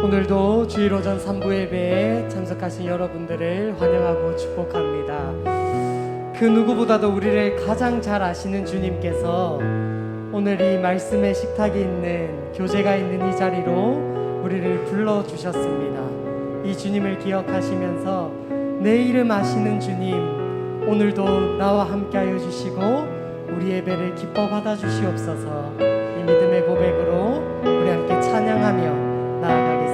오늘도 주일 오전 3부 예배에 참석하신 여러분들을 환영하고 축복합니다. 그 누구보다도 우리를 가장 잘 아시는 주님께서 오늘 이 말씀의 식탁이 있는 교제가 있는 이 자리로 우리를 불러주셨습니다. 이 주님을 기억하시면서 내 이름 아시는 주님, 오늘도 나와 함께 하여 주시고 우리 예배를 기뻐 받아 주시옵소서. 이 믿음의 고백으로 우리 함께 찬양하며 나아가겠습니다.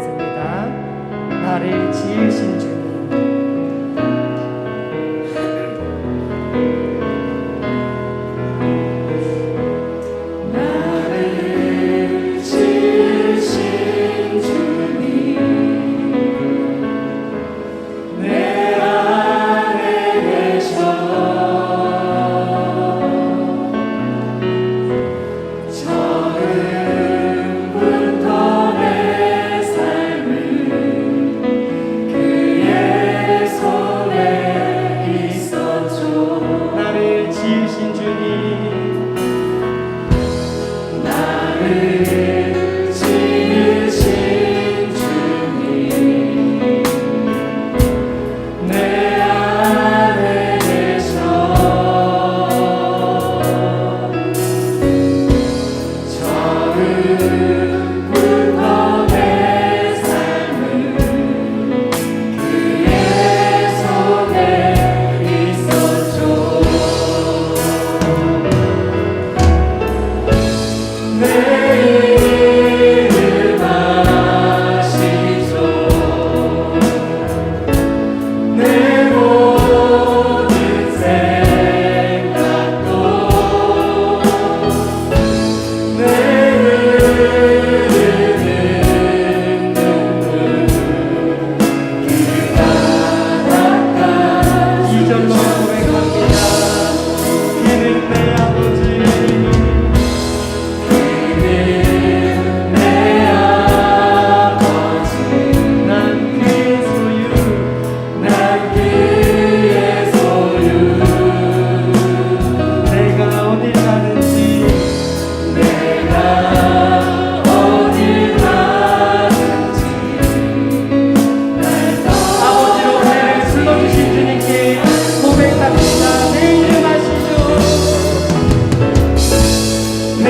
나를 지으신 주님, 나를 지으신 주님, 내 안에 계셔 처음부터 내 삶을 그의 손에 있었죠. 나를 지으신 주님, 나를 지으신 주님, 내 안에 계셔 처음부터 내 삶을 그의 손에 있었죠. 내 이름 아시죠. 내 모든 생각도 내 흐르는 눈물 그 바닷가 이절로 고백합니다. 그는 내 아버지, 그는 내 아버지, 난 그의 소유, 난 그의 소유. 내가 어딜 가든지, 내가 어딜 가든지 날 아버지로 나를 불러주신 주님께 고백합니다. 내 이름 아시죠? 내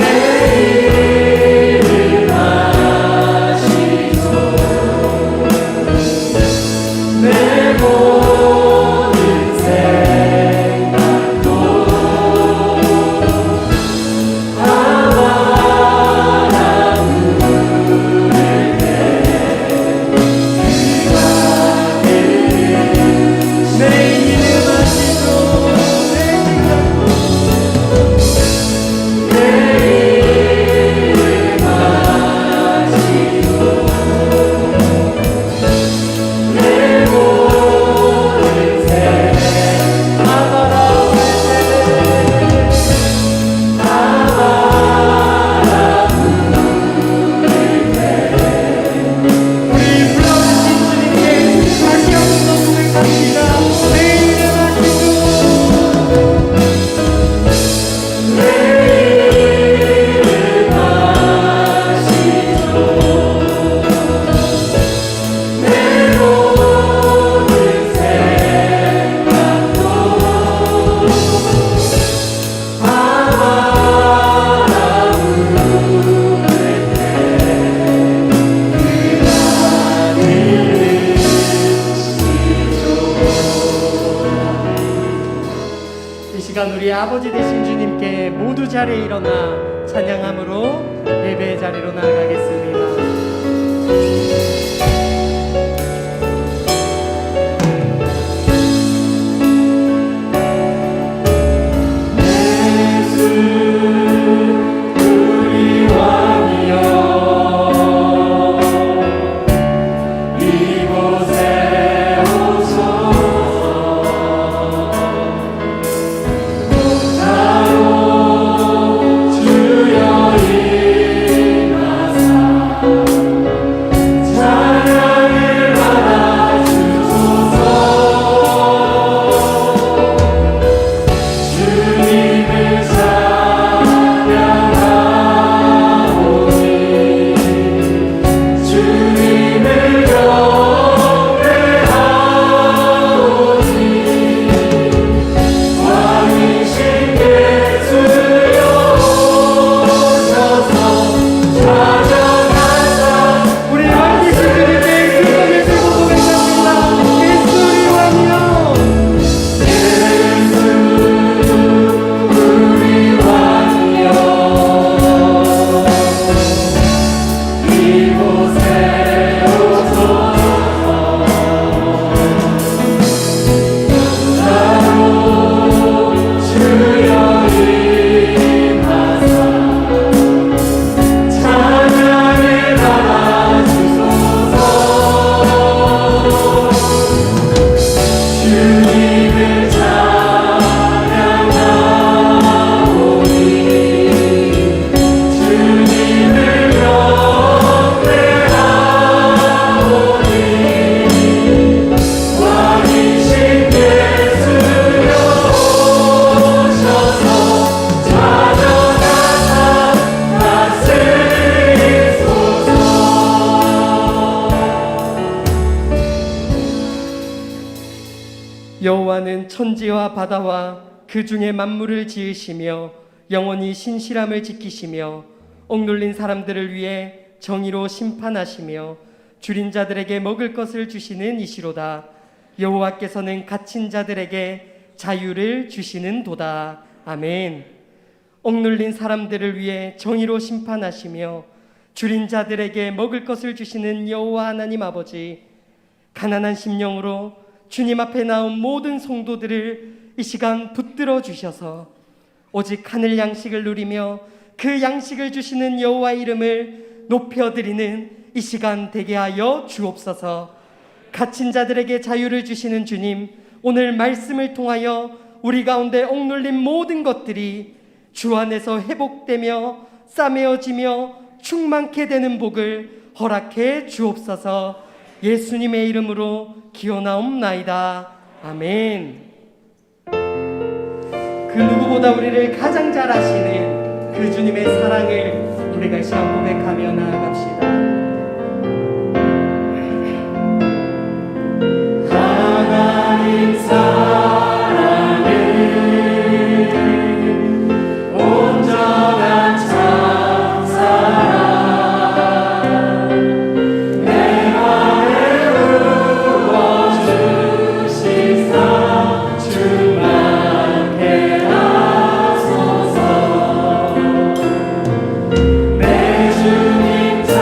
이름 아시죠. 내 모든 생각도 아마나 물을 때 내 이름 아시죠. 내 생각도 내 이름 아시죠. 내 모든 생각 아마나 물을 때 아마나 물을 때 우리 불러주신 주님께 다시 한번 더 고백합니다. 내 이름 아시죠. 내 이름 아시죠. 내 모든 생각도 아마나 물을 때 이 시간 우리 아버지 되신 주님께 모두 자리에 일어나 찬양함으로 예배의 자리로 나아가겠습니다. 예수 우리 왕이여 이곳에 오소서. 자로 주여 임하사 하늘과 바다와 그 중에 만물을 지으시며 영원히 신실함을 지키시며 억눌린 사람들을 위해 정의로 심판하시며 줄인 자들에게 먹을 것을 주시는 이시로다. 여호와께서는 갇힌 자들에게 자유를 주시는 도다. 아멘. 억눌린 사람들을 위해 정의로 심판하시며 줄인 자들에게 먹을 것을 주시는 여호와 하나님 아버지, 가난한 심령으로 주님 앞에 나온 모든 성도들을 이 시간 붙들어 주셔서 오직 하늘 양식을 누리며 그 양식을 주시는 여호와 이름을 높여드리는 이 시간 되게 하여 주옵소서. 갇힌 자들에게 자유를 주시는 주님, 오늘 말씀을 통하여 우리 가운데 억눌린 모든 것들이 주 안에서 회복되며 싸매어지며 충만케 되는 복을 허락해 주옵소서. 예수님의 이름으로 기원하옵나이다. 아멘. 그 누구보다 우리를 가장 잘 아시는 그 주님의 사랑을 우리가 이 시간 고백하며 나아갑시다. 하나님 사랑을 온전한 참사랑 내 맘에 부어주시사 충만케 하소서. 내 주님 참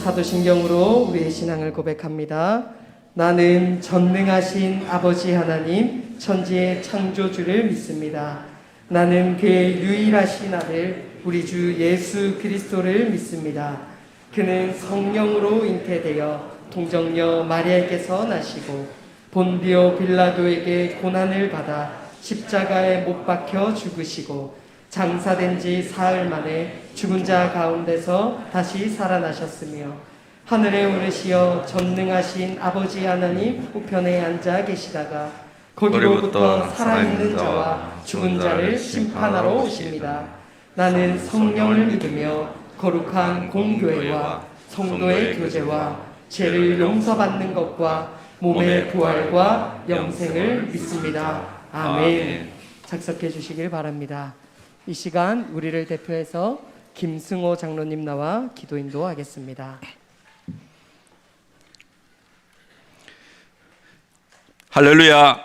사도신경으로 우리의 신앙을 고백합니다. 나는 전능하신 아버지 하나님 천지의 창조주를 믿습니다. 나는 그의 유일하신 아들 우리 주 예수 그리스도를 믿습니다. 그는 성령으로 잉태되어 동정녀 마리아에게서 나시고 본디오 빌라도에게 고난을 받아 십자가에 못 박혀 죽으시고 장사된 지 사흘 만에 죽은 자 가운데서 다시 살아나셨으며 하늘에 오르시어 전능하신 아버지 하나님 우편에 앉아 계시다가 거기로부터 살아있는 자와 죽은 자를 심판하러 오십니다. 나는 성령을 믿으며 거룩한 공교회와 성도의 교제와 죄를 용서받는 것과 몸의 부활과 영생을 믿습니다. 아멘. 작석해 주시길 바랍니다. 이 시간 우리를 대표해서 김승호 장로님 나와 기도 인도하겠습니다. 할렐루야.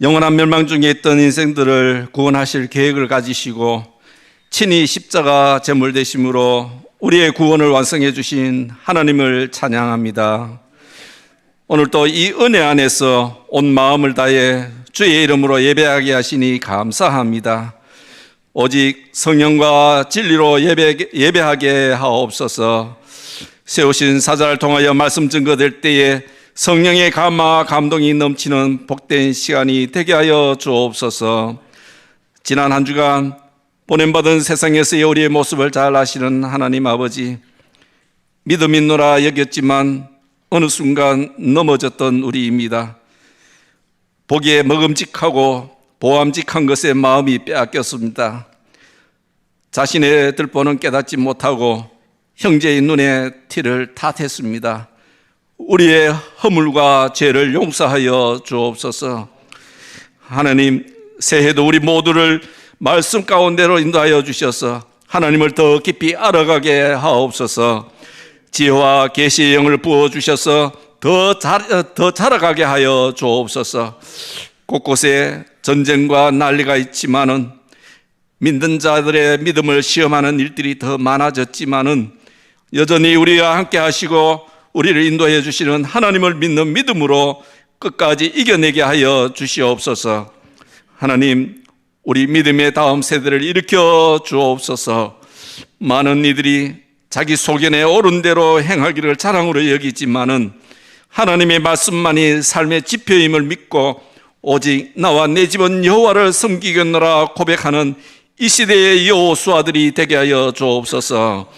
영원한 멸망 중에 있던 인생들을 구원하실 계획을 가지시고 친히 십자가 제물 되심으로 우리의 구원을 완성해 주신 하나님을 찬양합니다. 오늘도 이 은혜 안에서 온 마음을 다해 주의 이름으로 예배하게 하시니 감사합니다. 오직 성령과 진리로 예배하게 하옵소서. 세우신 사자를 통하여 말씀 증거될 때에 성령의 감화 감동이 넘치는 복된 시간이 되게 하여 주옵소서. 지난 한 주간 보냄받은 세상에서의 우리의 모습을 잘 아시는 하나님 아버지, 믿음 있노라 여겼지만 어느 순간 넘어졌던 우리입니다. 보기에 먹음직하고 보암직한 것에 마음이 빼앗겼습니다. 자신의 들보는 깨닫지 못하고 형제의 눈에 티를 탓했습니다. 우리의 허물과 죄를 용서하여 주옵소서. 하나님, 새해도 우리 모두를 말씀 가운데로 인도하여 주셔서 하나님을 더 깊이 알아가게 하옵소서. 지혜와 계시의 영을 부어주셔서 더 자라가게 하여 주옵소서. 곳곳에 전쟁과 난리가 있지만은 믿는 자들의 믿음을 시험하는 일들이 더 많아졌지만은 여전히 우리와 함께 하시고 우리를 인도해 주시는 하나님을 믿는 믿음으로 끝까지 이겨내게 하여 주시옵소서. 하나님, 우리 믿음의 다음 세대를 일으켜 주옵소서. 많은 이들이 자기 소견에 옳은 대로 행하기를 자랑으로 여기지만은 하나님의 말씀만이 삶의 지표임을 믿고 오직 나와 내 집은 여호와를 섬기겠노라 고백하는 이 시대의 여호수아들이 되게 하여 주옵소서.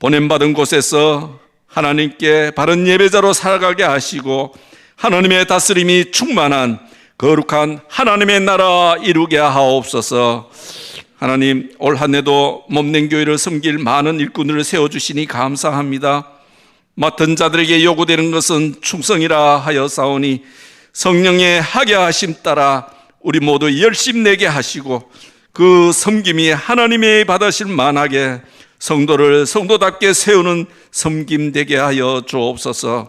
보냄받은 곳에서 하나님께 바른 예배자로 살아가게 하시고 하나님의 다스림이 충만한 거룩한 하나님의 나라 이루게 하옵소서. 하나님, 올 한 해도 몸된 교회를 섬길 많은 일꾼들을 세워주시니 감사합니다. 맡은 자들에게 요구되는 것은 충성이라 하여사오니 성령의 하게 하심 따라 우리 모두 열심 내게 하시고 그 섬김이 하나님의 받으실 만하게 성도를 성도답게 세우는 섬김 되게 하여 주옵소서.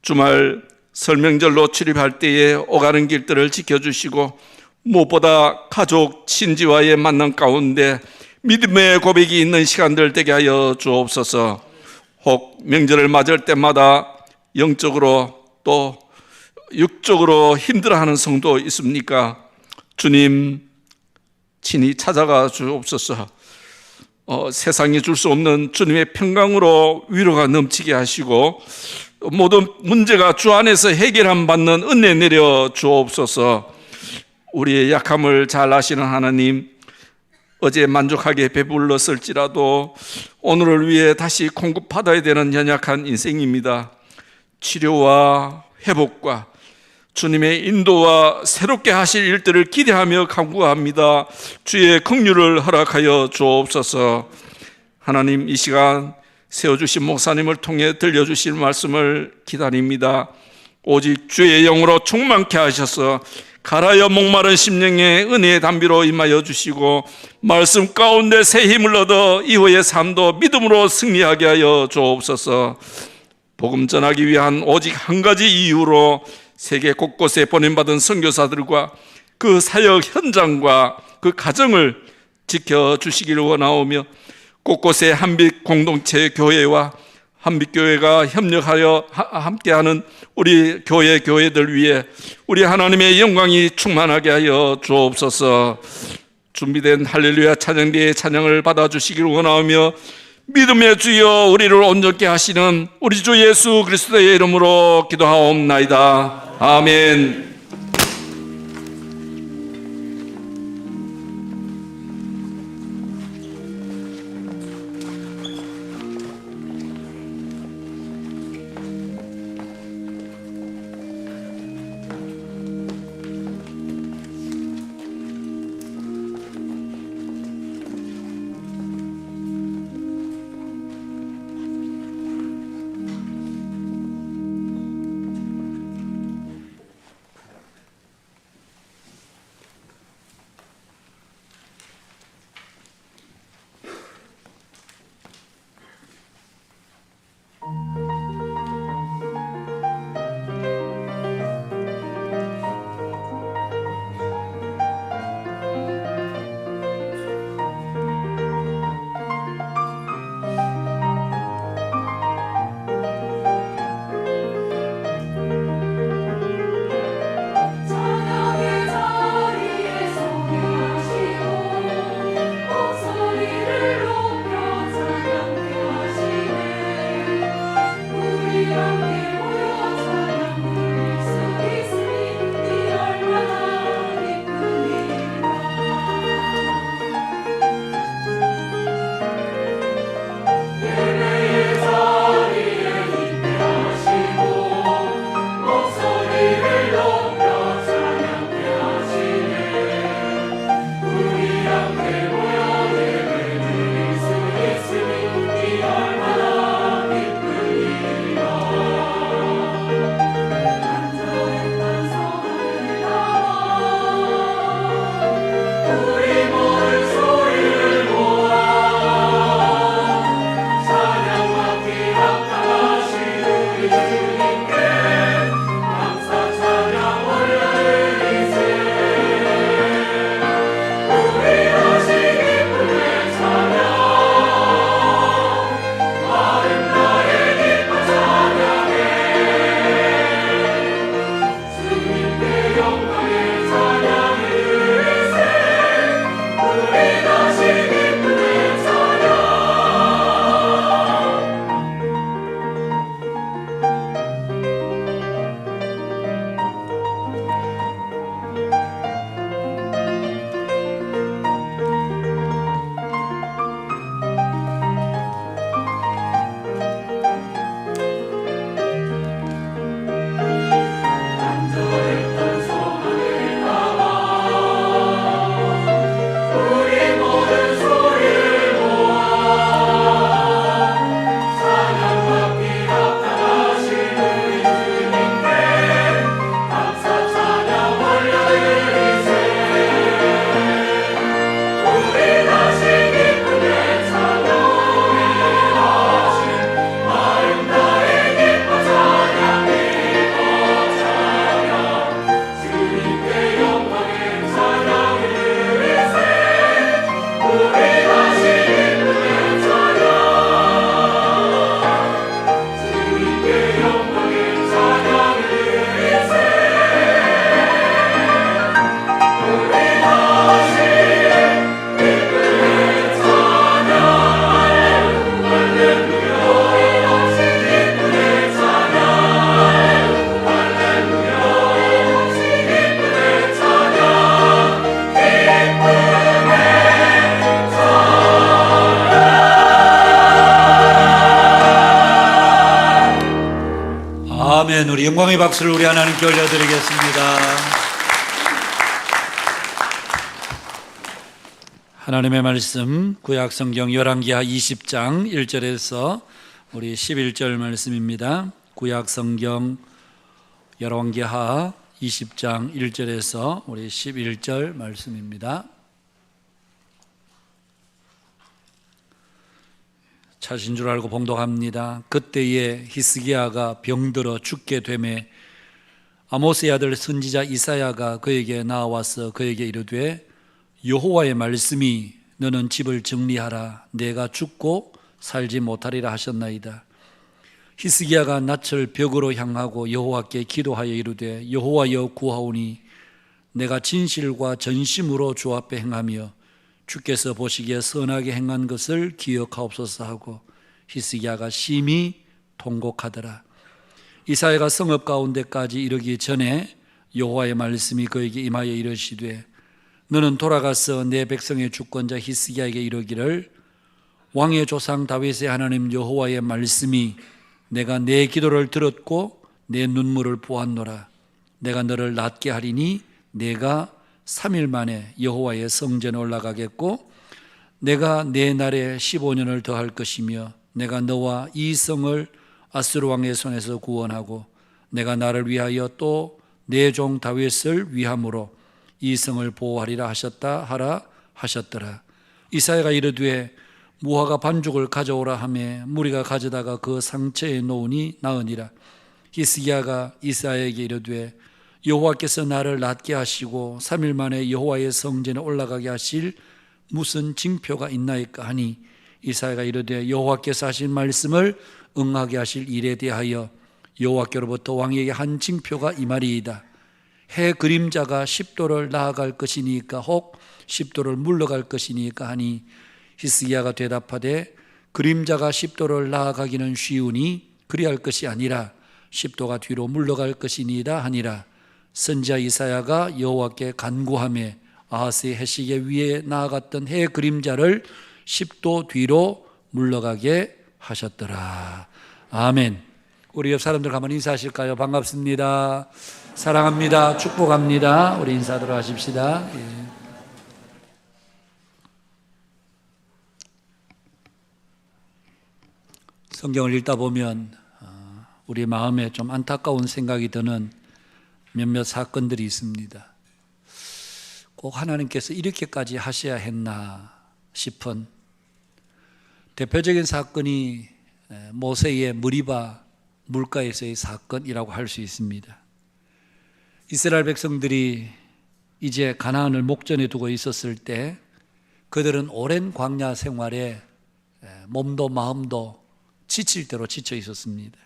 주말 설명절로 출입할 때에 오가는 길들을 지켜주시고 무엇보다 가족, 친지와의 만남 가운데 믿음의 고백이 있는 시간들 되게 하여 주옵소서. 혹 명절을 맞을 때마다 영적으로 또 육적으로 힘들어하는 성도 있습니까? 주님, 친히 찾아가 주옵소서. 세상이 줄 수 없는 주님의 평강으로 위로가 넘치게 하시고 모든 문제가 주 안에서 해결함 받는 은혜 내려 주옵소서. 우리의 약함을 잘 아시는 하나님, 어제 만족하게 배불렀을지라도 오늘을 위해 다시 공급받아야 되는 연약한 인생입니다. 치료와 회복과 주님의 인도와 새롭게 하실 일들을 기대하며 간구합니다. 주의 긍휼을 허락하여 주옵소서. 하나님, 이 시간 세워주신 목사님을 통해 들려주실 말씀을 기다립니다. 오직 주의 영으로 충만케 하셔서 가라여 목마른 심령에 은혜의 담비로 임하여 주시고 말씀 가운데 새 힘을 얻어 이후의 삶도 믿음으로 승리하게 하여 주옵소서. 복음 전하기 위한 오직 한 가지 이유로 세계 곳곳에 보냄받은 선교사들과 그 사역 현장과 그 가정을 지켜주시기를 원하오며 곳곳에 한빛 공동체 교회와 한빛교회가 협력하여 함께하는 우리 교회들 위해 우리 하나님의 영광이 충만하게 하여 주옵소서. 준비된 할렐루야 찬양대의 찬양을 받아주시기를 원하며 믿음의 주여 우리를 온전케 하시는 우리 주 예수 그리스도의 이름으로 기도하옵나이다. 아멘. 아멘. 우리 영광의 박수를 우리 하나님께 올려드리겠습니다. 하나님의 말씀 구약성경 열왕기하 20장 1절에서 우리 11절 말씀입니다. 구약성경 열왕기하 20장 1절에서 우리 11절 말씀입니다. 찾은 줄 알고 봉독합니다. 그때에 히스기야가 병들어 죽게 되매 아모스의 아들 선지자 이사야가 그에게 나와서 그에게 이르되 여호와의 말씀이 너는 집을 정리하라 내가 죽고 살지 못하리라 하셨나이다. 히스기야가 낯을 벽으로 향하고 여호와께 기도하여 이르되 여호와여 구하오니 내가 진실과 전심으로 주 앞에 행하며 주께서 보시기에 선하게 행한 것을 기억하옵소서 하고 히스기야가 심히 통곡하더라. 이사야가 성읍 가운데까지 이르기 전에 여호와의 말씀이 그에게 임하여 이르시되 너는 돌아가서 내 백성의 주권자 히스기야에게 이르기를 왕의 조상 다윗의 하나님 여호와의 말씀이 내가 내 기도를 들었고 내 눈물을 보았노라. 내가 너를 낫게 하리니 내가 3일 만에 여호와의 성전에 올라가겠고 내가 내 날에 15년을 더할 것이며 내가 너와 이 성을 아수르 왕의 손에서 구원하고 내가 나를 위하여 또 내 종 다윗을 위함으로 이 성을 보호하리라 하셨더라. 이사야가 이르되 무화과 반죽을 가져오라 하매 무리가 가져다가 그 상처에 놓으니 나으니라. 히스기야가 이사야에게 이르되 여호와께서 나를 낫게 하시고 3일 만에 여호와의 성전에 올라가게 하실 무슨 징표가 있나이까 하니 이사야가 이르되 여호와께서 하신 말씀을 응하게 하실 일에 대하여 여호와께로부터 왕에게 한 징표가 이 말이이다. 해 그림자가 10도를 나아갈 것이니까 혹 10도를 물러갈 것이니까 하니 히스기야가 대답하되 그림자가 10도를 나아가기는 쉬우니 그리할 것이 아니라 10도가 뒤로 물러갈 것이니이다 하니라. 선지자 이사야가 여호와께 간구하며 아하스의 해시계 위에 나아갔던 해 그림자를 10도 뒤로 물러가게 하셨더라. 아멘. 우리 옆 사람들 한번 인사하실까요? 반갑습니다. 사랑합니다. 축복합니다. 우리 인사하도록 하십시다. 예. 성경을 읽다 보면 우리 마음에 좀 안타까운 생각이 드는 몇몇 사건들이 있습니다. 꼭 하나님께서 이렇게까지 하셔야 했나 싶은 대표적인 사건이 모세의 머리바 물가에서의 사건이라고 할 수 있습니다. 이스라엘 백성들이 이제 가나안을 목전에 두고 있었을 때 그들은 오랜 광야 생활에 몸도 마음도 지칠 대로 지쳐 있었습니다.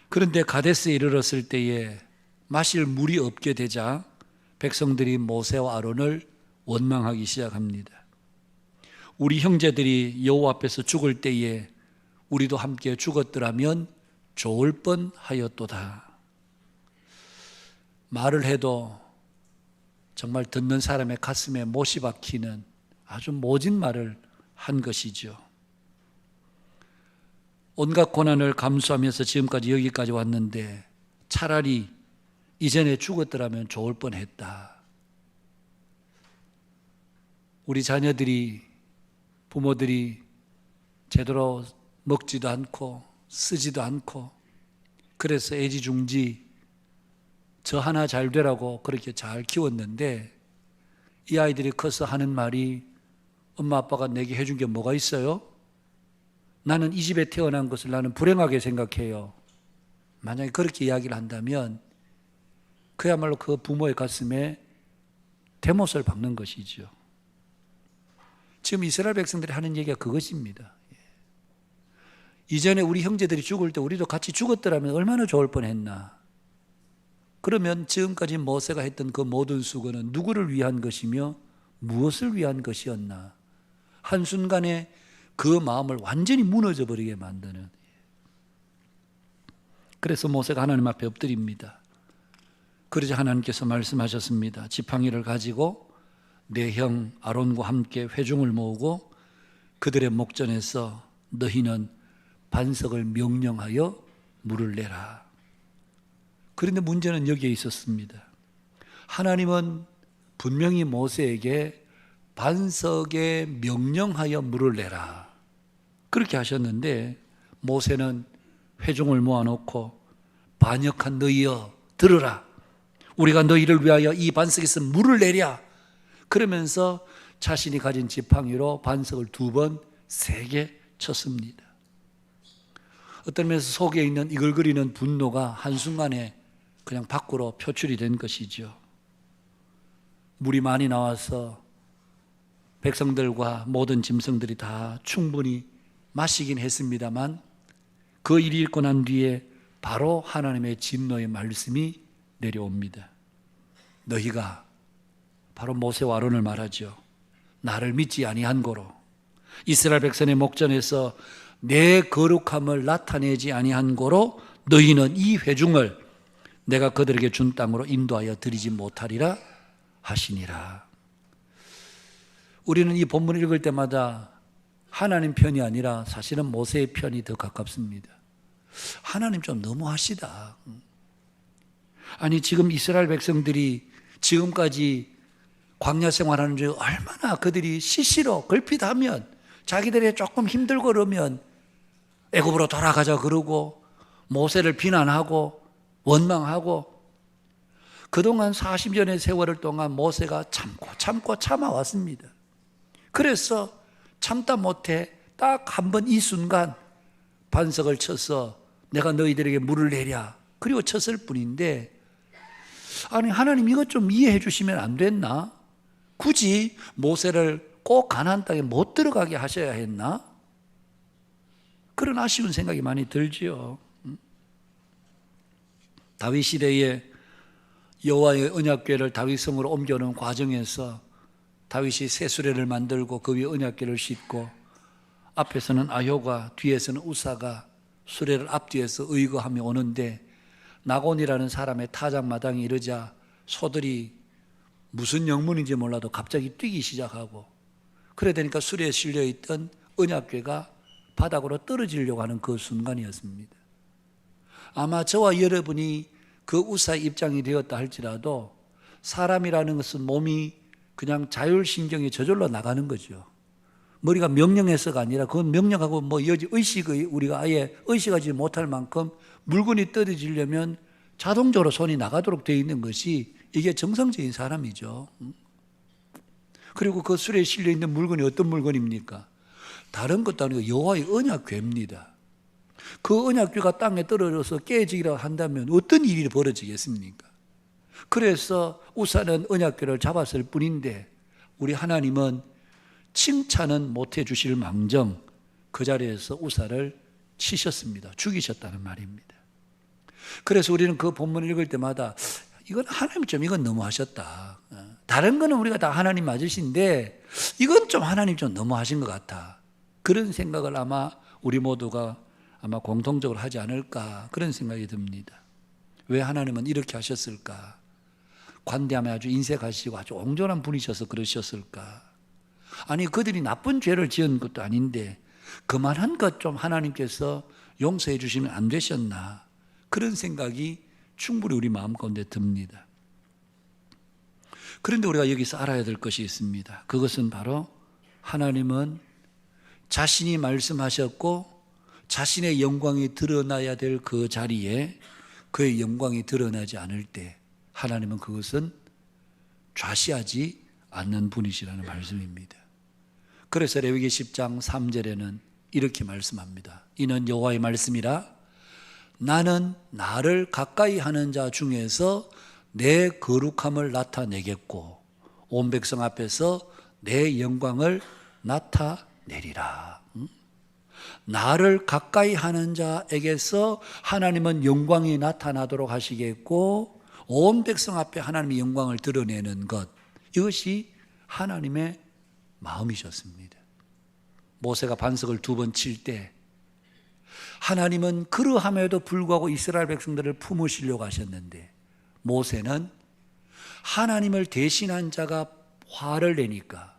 그런데 가데스에 이르렀을 때에 마실 물이 없게 되자 백성들이 모세와 아론을 원망하기 시작합니다. 우리 형제들이 여호와 앞에서 죽을 때에 우리도 함께 죽었더라면 좋을 뻔하였도다. 말을 해도 정말 듣는 사람의 가슴에 못이 박히는 아주 모진 말을 한 것이죠. 온갖 고난을 감수하면서 지금까지 여기까지 왔는데 차라리 이전에 죽었더라면 좋을 뻔했다. 우리 자녀들이, 부모들이 제대로 먹지도 않고 쓰지도 않고 그래서 애지중지 저 하나 잘 되라고 그렇게 잘 키웠는데 이 아이들이 커서 하는 말이 엄마 아빠가 내게 해준 게 뭐가 있어요? 나는 이 집에 태어난 것을 나는 불행하게 생각해요. 만약에 그렇게 이야기를 한다면 그야말로 그 부모의 가슴에 대못을 박는 것이죠. 지금 이스라엘 백성들이 하는 얘기가 그것입니다. 이전에 우리 형제들이 죽을 때 우리도 같이 죽었더라면 얼마나 좋을 뻔했나. 그러면 지금까지 모세가 했던 그 모든 수고는 누구를 위한 것이며 무엇을 위한 것이었나. 한순간에 그 마음을 완전히 무너져 버리게 만드는. 그래서 모세가 하나님 앞에 엎드립니다. 그러자 하나님께서 말씀하셨습니다. 지팡이를 가지고 내 형 아론과 함께 회중을 모으고 그들의 목전에서 너희는 반석을 명령하여 물을 내라. 그런데 문제는 여기에 있었습니다. 하나님은 분명히 모세에게 반석에 명령하여 물을 내라 그렇게 하셨는데 모세는 회중을 모아놓고 반역한 너희여 들으라. 우리가 너희를 위하여 이 반석에서 물을 내랴. 그러면서 자신이 가진 지팡이로 반석을 2번, 3개 쳤습니다. 어떤 면에서 속에 있는 이글거리는 분노가 한순간에 그냥 밖으로 표출이 된 것이죠. 물이 많이 나와서 백성들과 모든 짐승들이 다 충분히 마시긴 했습니다만 그 일이 있고 난 뒤에 바로 하나님의 진노의 말씀이 내려옵니다. 너희가, 바로 모세와 아론을 말하죠. 나를 믿지 아니한 고로, 이스라엘 백성의 목전에서 내 거룩함을 나타내지 아니한 고로 너희는 이 회중을 내가 그들에게 준 땅으로 인도하여 드리지 못하리라 하시니라. 우리는 이 본문을 읽을 때마다 하나님 편이 아니라 사실은 모세의 편이 더 가깝습니다. 하나님 좀 너무하시다. 아니, 지금 이스라엘 백성들이 지금까지 광야 생활하는 중에 얼마나 그들이 시시로 걸핏하면, 자기들이 조금 힘들고 그러면 애굽으로 돌아가자 그러고 모세를 비난하고 원망하고, 그동안 40년의 세월을 동안 모세가 참고 참아왔습니다. 그래서 참다 못해 딱 한 번 이 순간 반석을 쳐서 내가 너희들에게 물을 내랴, 그리고 쳤을 뿐인데, 아니 하나님 이것 좀 이해해 주시면 안 됐나? 굳이 모세를 꼭 가나안 땅에 못 들어가게 하셔야 했나? 그런 아쉬운 생각이 많이 들지요. 다윗 시대에 여호와의 언약궤를 다윗성으로 옮겨오는 과정에서 다윗이 새 수레를 만들고 그 위에 언약궤를 싣고, 앞에서는 아효가, 뒤에서는 우사가 수레를 앞뒤에서 의거하며 오는데, 나곤이라는 사람의 타작마당이 이르자 소들이 무슨 영문인지 몰라도 갑자기 뛰기 시작하고, 그래 되니까 수레에 실려있던 언약궤가 바닥으로 떨어지려고 하는 그 순간이었습니다. 아마 저와 여러분이 그 우사의 입장이 되었다 할지라도 사람이라는 것은 몸이 그냥 자율신경이 저절로 나가는 거죠. 머리가 명령해서가 아니라 그건 명령하고 의식의, 우리가 아예 의식하지 못할 만큼 물건이 떨어지려면 자동적으로 손이 나가도록 되어 있는 것이, 이게 정상적인 사람이죠. 그리고 그 수레에 실려 있는 물건이 어떤 물건입니까? 다른 것도 아니고 여호와의 언약궤입니다. 그 언약궤가 땅에 떨어져서 깨지기라 한다면 어떤 일이 벌어지겠습니까? 그래서 우사는 언약궤를 잡았을 뿐인데, 우리 하나님은 칭찬은 못해 주실 망정 그 자리에서 우사를 치셨습니다. 죽이셨다는 말입니다. 그래서 우리는 그 본문을 읽을 때마다 이건 하나님 좀 이건 너무하셨다. 다른 거는 우리가 다 하나님 맞으신데 이건 좀 하나님 좀 너무하신 것 같아. 그런 생각을 아마 우리 모두가 아마 공통적으로 하지 않을까, 그런 생각이 듭니다. 왜 하나님은 이렇게 하셨을까? 관대함에 아주 인색하시고 아주 온전한 분이셔서 그러셨을까? 아니 그들이 나쁜 죄를 지은 것도 아닌데 그만한 것 좀 하나님께서 용서해 주시면 안 되셨나? 그런 생각이 충분히 우리 마음 가운데 듭니다. 그런데 우리가 여기서 알아야 될 것이 있습니다. 그것은 바로 하나님은 자신이 말씀하셨고 자신의 영광이 드러나야 될 그 자리에 그의 영광이 드러나지 않을 때 하나님은 그것은 좌시하지 않는 분이시라는 말씀입니다. 그래서 레위기 10장 3절에는 이렇게 말씀합니다. 이는 여호와의 말씀이라. 나는 나를 가까이 하는 자 중에서 내 거룩함을 나타내겠고 온 백성 앞에서 내 영광을 나타내리라. 나를 가까이 하는 자에게서 하나님은 영광이 나타나도록 하시겠고 온 백성 앞에 하나님의 영광을 드러내는 것, 이것이 하나님의 마음이셨습니다. 모세가 반석을 2번 칠 때 하나님은 그러함에도 불구하고 이스라엘 백성들을 품으시려고 하셨는데, 모세는 하나님을 대신한 자가 화를 내니까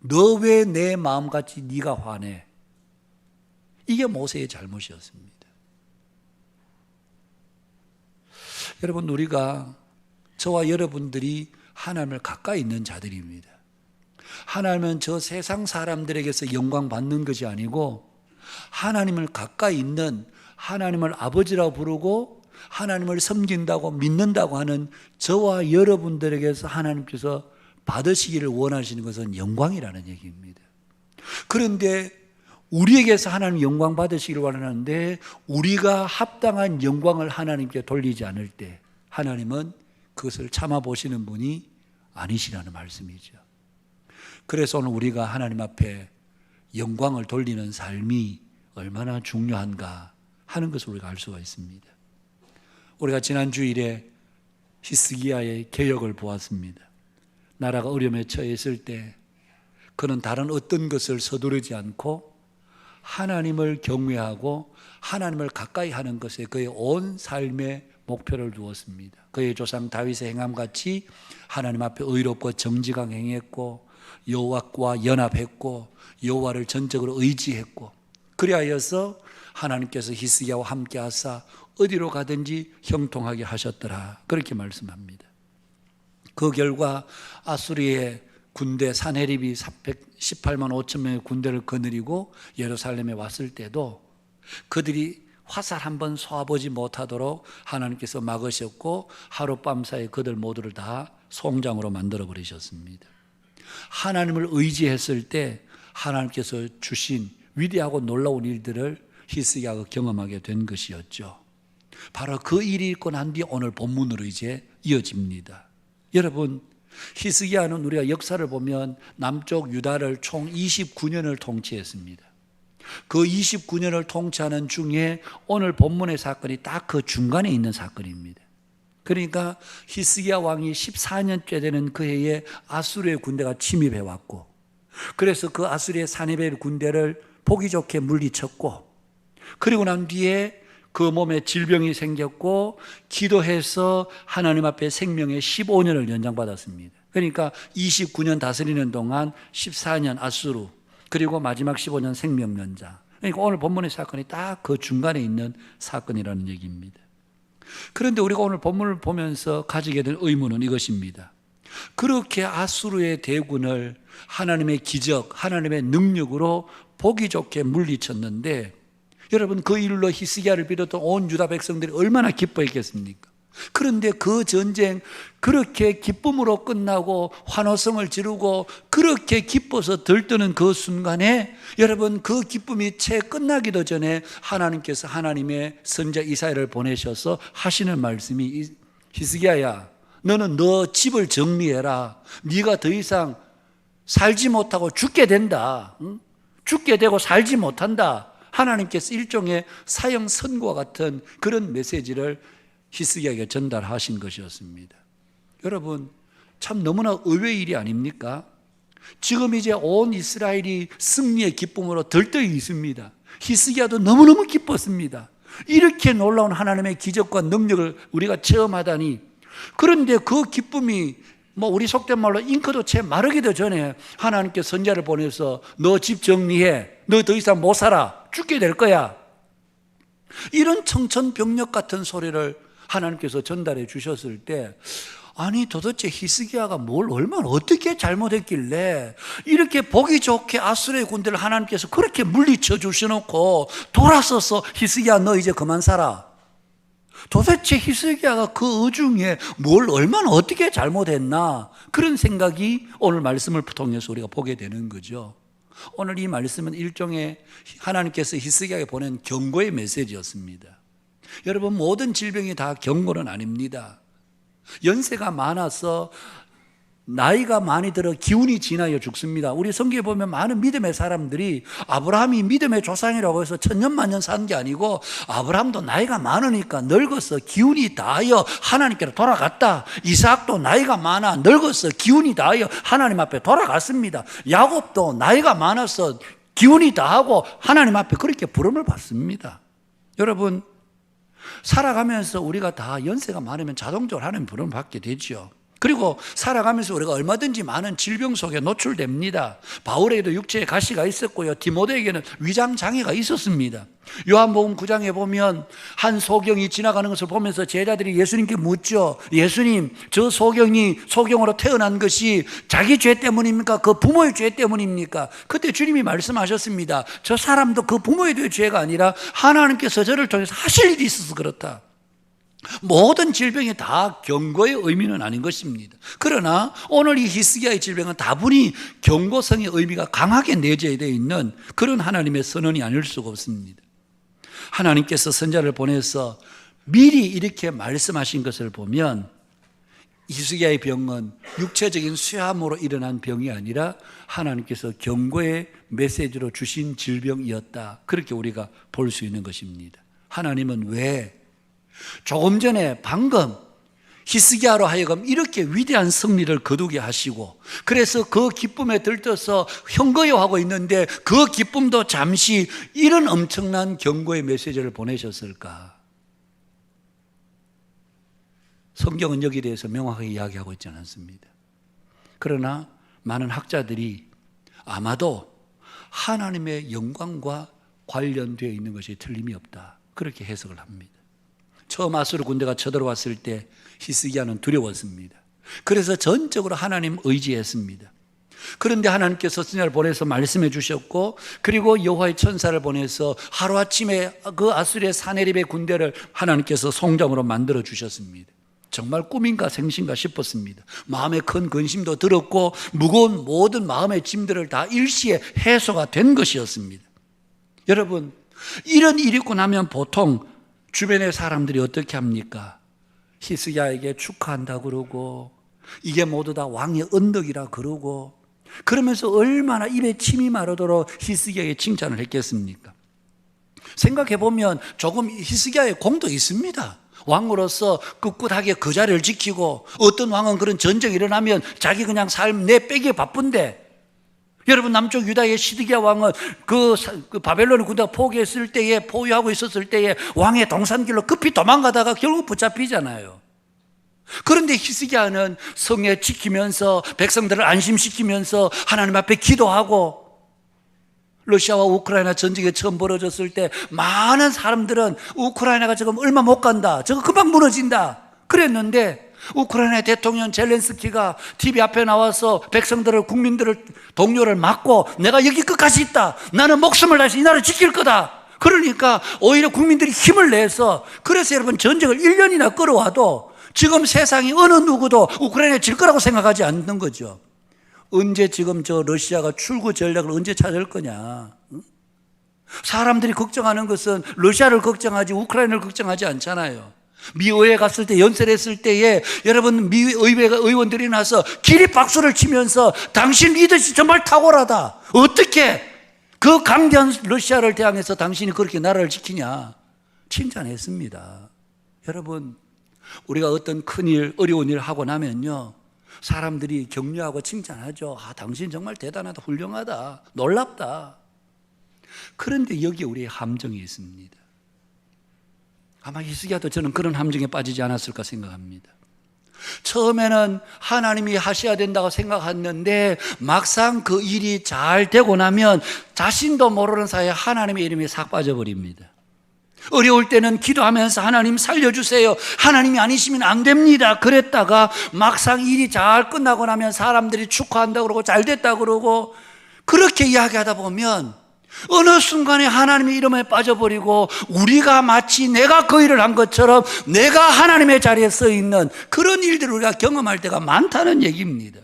너 왜 내 마음같이 네가 화내? 이게 모세의 잘못이었습니다. 여러분, 우리가, 저와 여러분들이 하나님을 가까이 있는 자들입니다. 하나님은 저 세상 사람들에게서 영광 받는 것이 아니고 하나님을 가까이 있는, 하나님을 아버지라고 부르고 하나님을 섬긴다고 믿는다고 하는 저와 여러분들에게서 하나님께서 받으시기를 원하시는 것은 영광이라는 얘기입니다. 그런데 우리에게서 하나님 영광 받으시기를 원하는데 우리가 합당한 영광을 하나님께 돌리지 않을 때 하나님은 그것을 참아보시는 분이 아니시라는 말씀이죠. 그래서 오늘 우리가 하나님 앞에 영광을 돌리는 삶이 얼마나 중요한가, 하는 것을 우리가 알 수가 있습니다. 우리가 지난 주일에 히스기야의 개혁을 보았습니다. 나라가 어려움에 처했을 때 그는 다른 어떤 것을 서두르지 않고 하나님을 경외하고 하나님을 가까이 하는 것에 그의 온 삶의 목표를 두었습니다. 그의 조상 다윗의 행함같이 하나님 앞에 의롭고 정직하게 행했고 여호와와 연합했고 여호와를 전적으로 의지했고 그리하여서 하나님께서 히스기야와 함께 하사 어디로 가든지 형통하게 하셨더라. 그렇게 말씀합니다. 그 결과 아수리의 군대 산헤립이 18만 5천 명의 군대를 거느리고 예루살렘에 왔을 때도 그들이 화살 한번 쏘아보지 못하도록 하나님께서 막으셨고 하룻밤 사이에 그들 모두를 다 송장으로 만들어 버리셨습니다. 하나님을 의지했을 때 하나님께서 주신 위대하고 놀라운 일들을 히스기야가 경험하게 된 것이었죠. 바로 그 일이 있고 난 뒤에 오늘 본문으로 이제 이어집니다. 여러분, 히스기야는 우리가 역사를 보면 남쪽 유다를 총 29년을 통치했습니다. 그 29년을 통치하는 중에 오늘 본문의 사건이 딱 그 중간에 있는 사건입니다. 그러니까 히스기야 왕이 14년째 되는 그 해에 아수르의 군대가 침입해 왔고, 그래서 그 아수르의 사네벨 군대를 보기 좋게 물리쳤고, 그리고 난 뒤에 그 몸에 질병이 생겼고 기도해서 하나님 앞에 생명의 15년을 연장받았습니다. 그러니까 29년 다스리는 동안 14년 아수르, 그리고 마지막 15년 생명 연장. 그러니까 오늘 본문의 사건이 딱 그 중간에 있는 사건이라는 얘기입니다. 그런데 우리가 오늘 본문을 보면서 가지게 된 의문은 이것입니다. 그렇게 아수르의 대군을 하나님의 기적, 하나님의 능력으로 보기 좋게 물리쳤는데, 여러분, 그 일로 히스기야를 비롯한 온 유다 백성들이 얼마나 기뻐했겠습니까? 그런데 그 전쟁 그렇게 기쁨으로 끝나고 환호성을 지르고 그렇게 기뻐서 들뜨는 그 순간에, 여러분, 그 기쁨이 채 끝나기도 전에 하나님께서 하나님의 선자 이사야를 보내셔서 하시는 말씀이, 히스기야야, 너는 너 집을 정리해라. 네가 더 이상 살지 못하고 죽게 된다. 죽게 되고 살지 못한다. 하나님께서 일종의 사형 선고와 같은 그런 메시지를 히스기야에게 전달하신 것이었습니다. 여러분, 참 너무나 의외의 일이 아닙니까? 지금 이제 온 이스라엘이 승리의 기쁨으로 들떠 있습니다. 히스기야도 너무너무 기뻤습니다. 이렇게 놀라운 하나님의 기적과 능력을 우리가 체험하다니. 그런데 그 기쁨이 우리 속된 말로 잉크도 채 마르기도 전에 하나님께 선자를 보내서 너 집 정리해. 너 더 이상 못 살아. 죽게 될 거야. 이런 청천벽력 같은 소리를 하나님께서 전달해 주셨을 때, 아니 도대체 히스기야가 뭘 얼마나 어떻게 잘못했길래 이렇게 보기 좋게 아수르의 군대를 하나님께서 그렇게 물리쳐 주셔놓고 돌아서서 히스기야 너 이제 그만 살아. 도대체 히스기야가 그 의중에 뭘 얼마나 어떻게 잘못했나, 그런 생각이 오늘 말씀을 통해서 우리가 보게 되는 거죠. 오늘 이 말씀은 일종의 하나님께서 히스기야에게 보낸 경고의 메시지였습니다. 여러분, 모든 질병이 다 경고는 아닙니다. 연세가 많아서 나이가 많이 들어 기운이 지나여 죽습니다. 우리 성경에 보면 많은 믿음의 사람들이 아브라함이 믿음의 조상이라고 해서 천년만년 산 게 아니고, 아브라함도 나이가 많으니까 늙어서 기운이 다하여 하나님께로 돌아갔다. 이삭도 나이가 많아 늙어서 기운이 다하여 하나님 앞에 돌아갔습니다. 야곱도 나이가 많아서 기운이 다하고 하나님 앞에 그렇게 부름을 받습니다. 여러분, 살아가면서 우리가 다 연세가 많으면 자동적으로 하나님 부름을 받게 되죠. 그리고 살아가면서 우리가 얼마든지 많은 질병 속에 노출됩니다. 바울에게도 육체에 가시가 있었고요, 디모데에게는 위장 장애가 있었습니다. 요한복음 9장에 보면 한 소경이 지나가는 것을 보면서 제자들이 예수님께 묻죠. 예수님, 저 소경이 소경으로 태어난 것이 자기 죄 때문입니까? 그 부모의 죄 때문입니까? 그때 주님이 말씀하셨습니다. 저 사람도 그 부모의 죄가 아니라 하나님께서 저를 통해서 하실 일이 있어서 그렇다. 모든 질병이 다 경고의 의미는 아닌 것입니다. 그러나 오늘 이 히스기야의 질병은 다분히 경고성의 의미가 강하게 내재되어 있는 그런 하나님의 선언이 아닐 수가 없습니다. 하나님께서 선자를 보내서 미리 이렇게 말씀하신 것을 보면, 히스기야의 병은 육체적인 쇠함으로 일어난 병이 아니라 하나님께서 경고의 메시지로 주신 질병이었다. 그렇게 우리가 볼 수 있는 것입니다. 하나님은 왜 조금 전에 방금 히스기야로 하여금 이렇게 위대한 승리를 거두게 하시고 그래서 그 기쁨에 들떠서 형거여하고 있는데 그 기쁨도 잠시 이런 엄청난 경고의 메시지를 보내셨을까? 성경은 여기에 대해서 명확하게 이야기하고 있지 않습니다. 그러나 많은 학자들이 아마도 하나님의 영광과 관련되어 있는 것이 틀림이 없다, 그렇게 해석을 합니다. 처음 아수르 군대가 쳐들어왔을 때 히스기야는 두려웠습니다. 그래서 전적으로 하나님 의지했습니다. 그런데 하나님께서 선지자를 보내서 말씀해 주셨고 그리고 여호와의 천사를 보내서 하루아침에 그 아수르의 사네립의 군대를 하나님께서 송장으로 만들어 주셨습니다. 정말 꿈인가 생신가 싶었습니다. 마음에 큰 근심도 들었고 무거운 모든 마음의 짐들을 다 일시에 해소가 된 것이었습니다. 여러분, 이런 일이 있고 나면 보통 주변의 사람들이 어떻게 합니까? 히스기야에게 축하한다 그러고 이게 모두 다 왕의 언덕이라 그러고 그러면서 얼마나 입에 침이 마르도록 히스기야에게 칭찬을 했겠습니까? 생각해 보면 조금 히스기야의 공도 있습니다. 왕으로서 꿋꿋하게 그 자리를 지키고 어떤 왕은 그런 전쟁이 일어나면 자기 그냥 삶 내빼기에 바쁜데 여러분, 남쪽 유다의 시드기야 왕은 그 바벨론 군대가 포기했을 때에 포위하고 있었을 때에 왕의 동산길로 급히 도망가다가 결국 붙잡히잖아요. 그런데 히스기야는 성에 지키면서 백성들을 안심시키면서 하나님 앞에 기도하고 러시아와 우크라이나 전쟁이 처음 벌어졌을 때 많은 사람들은 우크라이나가 지금 얼마 못 간다, 저거 금방 무너진다 그랬는데 우크라이나 대통령 젤렌스키가 TV 앞에 나와서 백성들을, 국민들을, 동료를 막고 내가 여기 끝까지 있다, 나는 목숨을 다해서 이 나라를 지킬 거다. 그러니까 오히려 국민들이 힘을 내서, 그래서 여러분 전쟁을 1년이나 끌어와도 지금 세상이 어느 누구도 우크라이나에 질 거라고 생각하지 않는 거죠. 언제 지금 저 러시아가 출구 전략을 언제 찾을 거냐? 사람들이 걱정하는 것은 러시아를 걱정하지 우크라이나를 걱정하지 않잖아요. 미 의회 갔을 때, 연설했을 때에 여러분 미 의회 의원들이 나서 기립박수를 치면서 당신 리더십 정말 탁월하다, 어떻게 그 강대한 러시아를 대항해서 당신이 그렇게 나라를 지키냐 칭찬했습니다. 여러분, 우리가 어떤 큰일, 어려운 일을 하고 나면요 사람들이 격려하고 칭찬하죠. 아, 당신 정말 대단하다, 훌륭하다, 놀랍다. 그런데 여기에 우리의 함정이 있습니다. 아마 히스기야도 저는 그런 함정에 빠지지 않았을까 생각합니다. 처음에는 하나님이 하셔야 된다고 생각했는데 막상 그 일이 잘 되고 나면 자신도 모르는 사이에 하나님의 이름이 싹 빠져버립니다. 어려울 때는 기도하면서 하나님 살려주세요, 하나님이 아니시면 안 됩니다 그랬다가 막상 일이 잘 끝나고 나면 사람들이 축하한다고 그러고 잘 됐다고 그러고 그렇게 이야기하다 보면 어느 순간에 하나님의 이름에 빠져버리고 우리가 마치 내가 그 일을 한 것처럼 내가 하나님의 자리에 서 있는 그런 일들을 우리가 경험할 때가 많다는 얘기입니다.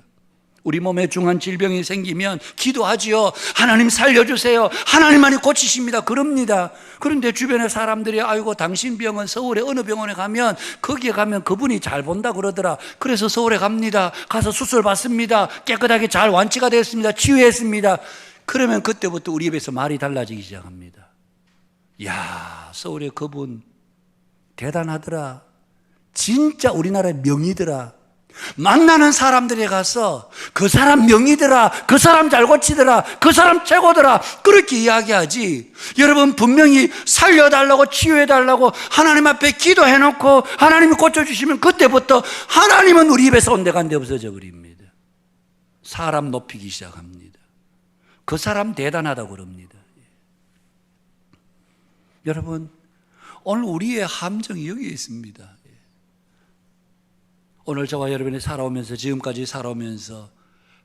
우리 몸에 중한 질병이 생기면 기도하지요. 하나님 살려주세요, 하나님만이 고치십니다 그럽니다. 그런데 주변의 사람들이 아이고 당신 병은 서울의 어느 병원에 가면 거기에 가면 그분이 잘 본다 그러더라, 그래서 서울에 갑니다, 가서 수술 받습니다, 깨끗하게 잘 완치가 됐습니다, 치유했습니다. 그러면 그때부터 우리 입에서 말이 달라지기 시작합니다. 야, 서울의 그분 대단하더라, 진짜 우리나라의 명의더라. 만나는 사람들에 가서 그 사람 명의더라, 그 사람 잘 고치더라, 그 사람 최고더라 그렇게 이야기하지. 여러분, 분명히 살려달라고 치유해달라고 하나님 앞에 기도해놓고 하나님이 고쳐주시면 그때부터 하나님은 우리 입에서 온데간데 없어져 버립니다. 사람 높이기 시작합니다. 그 사람 대단하다고 그럽니다. 여러분, 오늘 우리의 함정이 여기에 있습니다. 오늘 저와 여러분이 살아오면서, 지금까지 살아오면서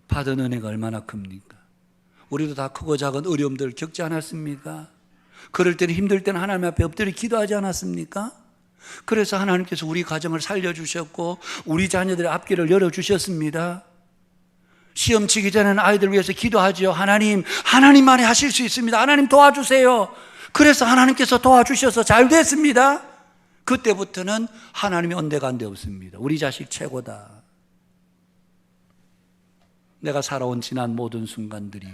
받은 은혜가 얼마나 큽니까? 우리도 다 크고 작은 어려움들 겪지 않았습니까? 그럴 때는, 힘들 때는 하나님 앞에 엎드려 기도하지 않았습니까? 그래서 하나님께서 우리 가정을 살려주셨고 우리 자녀들의 앞길을 열어주셨습니다. 시험 치기 전에는 아이들 위해서 기도하죠. 하나님, 하나님만이 하실 수 있습니다, 하나님 도와주세요. 그래서 하나님께서 도와주셔서 잘 됐습니다. 그때부터는 하나님이 온데간데 없습니다. 우리 자식 최고다. 내가 살아온 지난 모든 순간들이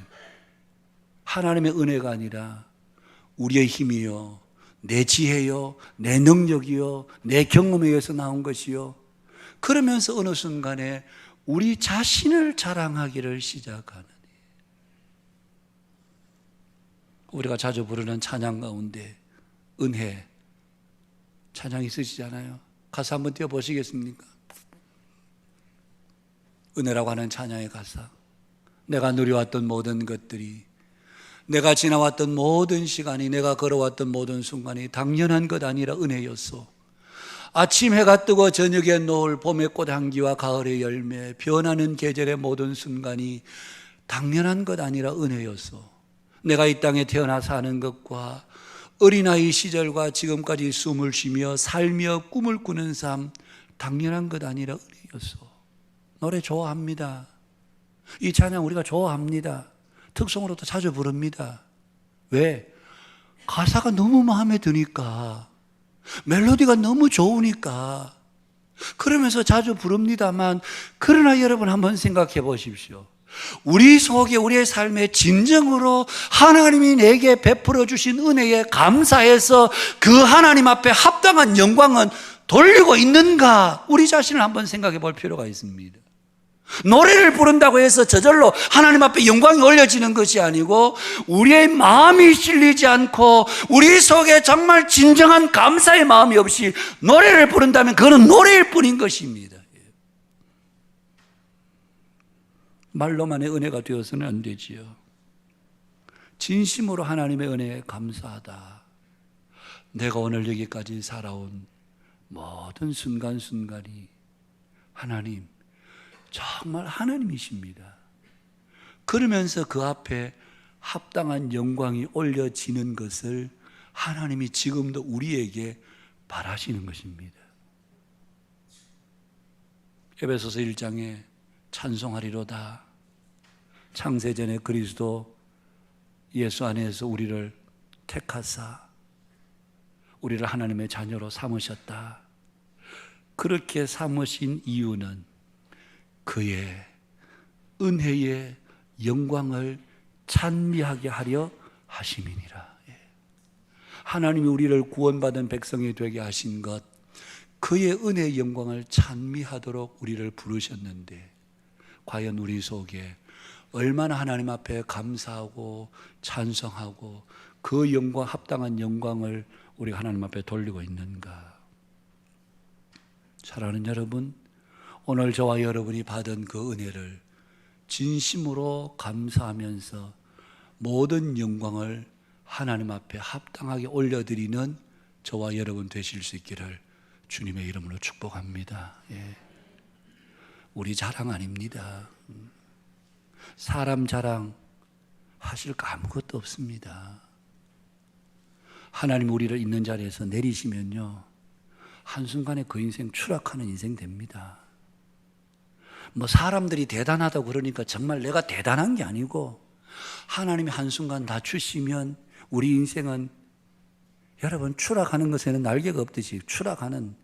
하나님의 은혜가 아니라 우리의 힘이요, 내 지혜요, 내 능력이요, 내 경험에 의해서 나온 것이요. 그러면서 어느 순간에 우리 자신을 자랑하기를 시작하는, 우리가 자주 부르는 찬양 가운데 은혜 찬양 있으시잖아요. 가사 한번 띄워보시겠습니까? 은혜라고 하는 찬양의 가사. 내가 누려왔던 모든 것들이, 내가 지나왔던 모든 시간이, 내가 걸어왔던 모든 순간이 당연한 것 아니라 은혜였소. 아침 해가 뜨고 저녁에 노을, 봄의 꽃향기와 가을의 열매, 변하는 계절의 모든 순간이 당연한 것 아니라 은혜였소. 내가 이 땅에 태어나 사는 것과 어린아이 시절과 지금까지 숨을 쉬며 살며 꿈을 꾸는 삶, 당연한 것 아니라 은혜였소. 노래 좋아합니다. 이 찬양 우리가 좋아합니다. 특성으로도 자주 부릅니다. 왜? 가사가 너무 마음에 드니까, 멜로디가 너무 좋으니까 그러면서 자주 부릅니다만, 그러나 여러분 한번 생각해 보십시오. 우리 속에, 우리의 삶에 진정으로 하나님이 내게 베풀어 주신 은혜에 감사해서 그 하나님 앞에 합당한 영광은 돌리고 있는가? 우리 자신을 한번 생각해 볼 필요가 있습니다. 노래를 부른다고 해서 저절로 하나님 앞에 영광이 올려지는 것이 아니고, 우리의 마음이 실리지 않고 우리 속에 정말 진정한 감사의 마음이 없이 노래를 부른다면 그거는 노래일 뿐인 것입니다. 말로만의 은혜가 되어서는 안 되지요. 진심으로 하나님의 은혜에 감사하다. 내가 오늘 여기까지 살아온 모든 순간순간이 하나님, 정말 하나님이십니다. 그러면서 그 앞에 합당한 영광이 올려지는 것을 하나님이 지금도 우리에게 바라시는 것입니다. 에베소서 1장에 찬송하리로다. 창세전에 그리스도 예수 안에서 우리를 택하사 우리를 하나님의 자녀로 삼으셨다. 그렇게 삼으신 이유는 그의 은혜의 영광을 찬미하게 하려 하심이니라. 하나님이 우리를 구원받은 백성이 되게 하신 것, 그의 은혜의 영광을 찬미하도록 우리를 부르셨는데, 과연 우리 속에 얼마나 하나님 앞에 감사하고 찬송하고 그 영광, 합당한 영광을 우리가 하나님 앞에 돌리고 있는가? 사랑하는 여러분, 오늘 저와 여러분이 받은 그 은혜를 진심으로 감사하면서 모든 영광을 하나님 앞에 합당하게 올려드리는 저와 여러분 되실 수 있기를 주님의 이름으로 축복합니다. 우리 자랑 아닙니다. 사람 자랑 하실 거 아무것도 없습니다. 하나님 우리를 있는 자리에서 내리시면요, 한순간에 그 인생 추락하는 인생 됩니다. 뭐 사람들이 대단하다고 그러니까 정말 내가 대단한 게 아니고, 하나님이 한순간 낮추시면 우리 인생은, 여러분, 추락하는 것에는 날개가 없듯이 추락하는,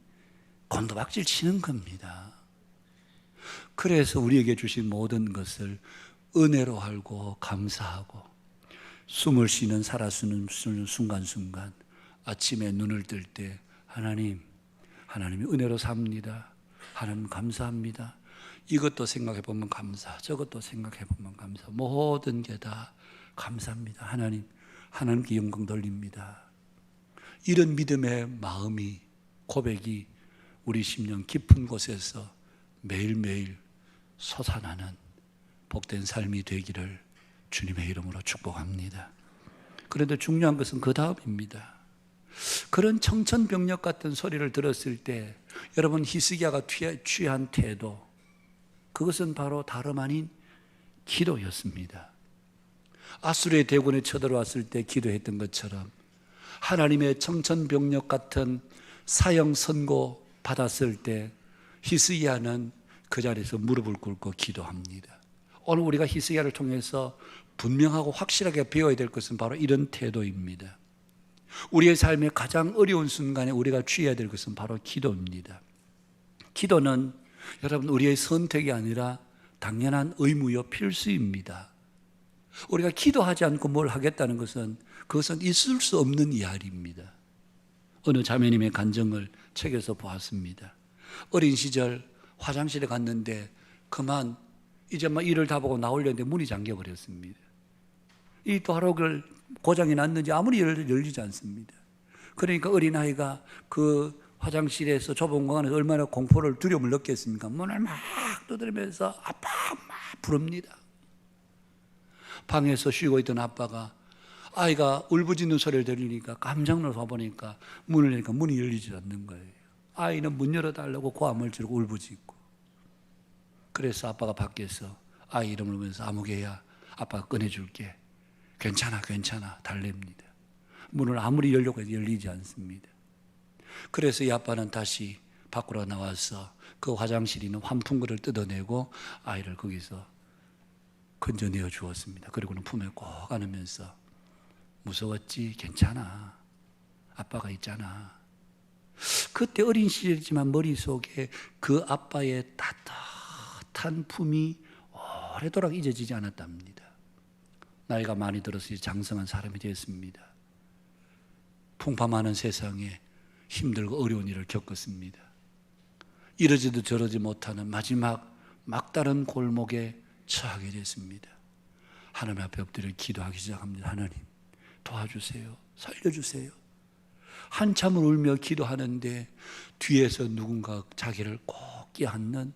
곤두박질 치는 겁니다. 그래서 우리에게 주신 모든 것을 은혜로 알고 감사하고, 숨을 쉬는, 살아 숨는 순간순간, 아침에 눈을 뜰 때 하나님이 은혜로 삽니다. 하나님 감사합니다. 이것도 생각해 보면 감사, 저것도 생각해 보면 감사, 모든 게 다 감사합니다. 하나님께 영광 돌립니다. 이런 믿음의 마음이, 고백이 우리 심령 깊은 곳에서 매일매일 솟아나는 복된 삶이 되기를 주님의 이름으로 축복합니다. 그런데 중요한 것은 그 다음입니다. 그런 청천벽력 같은 소리를 들었을 때 여러분, 히스기야가 취한 태도, 그것은 바로 다름 아닌 기도였습니다. 아수르의 대군에 쳐들어왔을 때 기도했던 것처럼 하나님의 청천벽력 같은 사형 선고 받았을 때 히스기야는 그 자리에서 무릎을 꿇고 기도합니다. 오늘 우리가 히스기야를 통해서 분명하고 확실하게 배워야 될 것은 바로 이런 태도입니다. 우리의 삶의 가장 어려운 순간에 우리가 취해야 될 것은 바로 기도입니다. 기도는 여러분, 우리의 선택이 아니라 당연한 의무요 필수입니다. 우리가 기도하지 않고 뭘 하겠다는 것은, 그것은 있을 수 없는 이야기입니다. 어느 자매님의 간증을 책에서 보았습니다. 어린 시절 화장실에 갔는데 그만 이제 막 일을 다 보고 나오려는데 문이 잠겨 버렸습니다. 이 도화록을 고장이 났는지 아무리 열리지 않습니다. 그러니까 어린아이가 그 화장실에서 좁은 공간에서 얼마나 공포를 두려움을 느꼈습니까? 문을 막 두드리면서 아빠 막 부릅니다. 방에서 쉬고 있던 아빠가 아이가 울부짖는 소리를 들으니까 깜짝 놀라 보니까 문을 여니까 문이 열리지 않는 거예요. 아이는 문 열어달라고 고함을 지르고 울부짖고. 그래서 아빠가 밖에서 아이 이름을 부르면서 아무개야 아빠가 꺼내줄게. 괜찮아 괜찮아 달랩니다. 문을 아무리 열려고 해도 열리지 않습니다. 그래서 이 아빠는 다시 밖으로 나와서 그 화장실에 있는 환풍구를 뜯어내고 아이를 거기서 건져내어 주었습니다. 그리고는 품에 꼭 안으면서 무서웠지? 괜찮아. 아빠가 있잖아. 그때 어린 시절이지만 머릿속에 그 아빠의 따뜻한 품이 오래도록 잊어지지 않았답니다. 나이가 많이 들어서 장성한 사람이 되었습니다. 풍파많은 세상에 힘들고 어려운 일을 겪었습니다. 이러지도 저러지 못하는 마지막 막다른 골목에 처하게 됐습니다. 하나님 앞에 엎드려 기도하기 시작합니다. 하나님 도와주세요. 살려주세요. 한참을 울며 기도하는데 뒤에서 누군가 자기를 꼭 껴안는,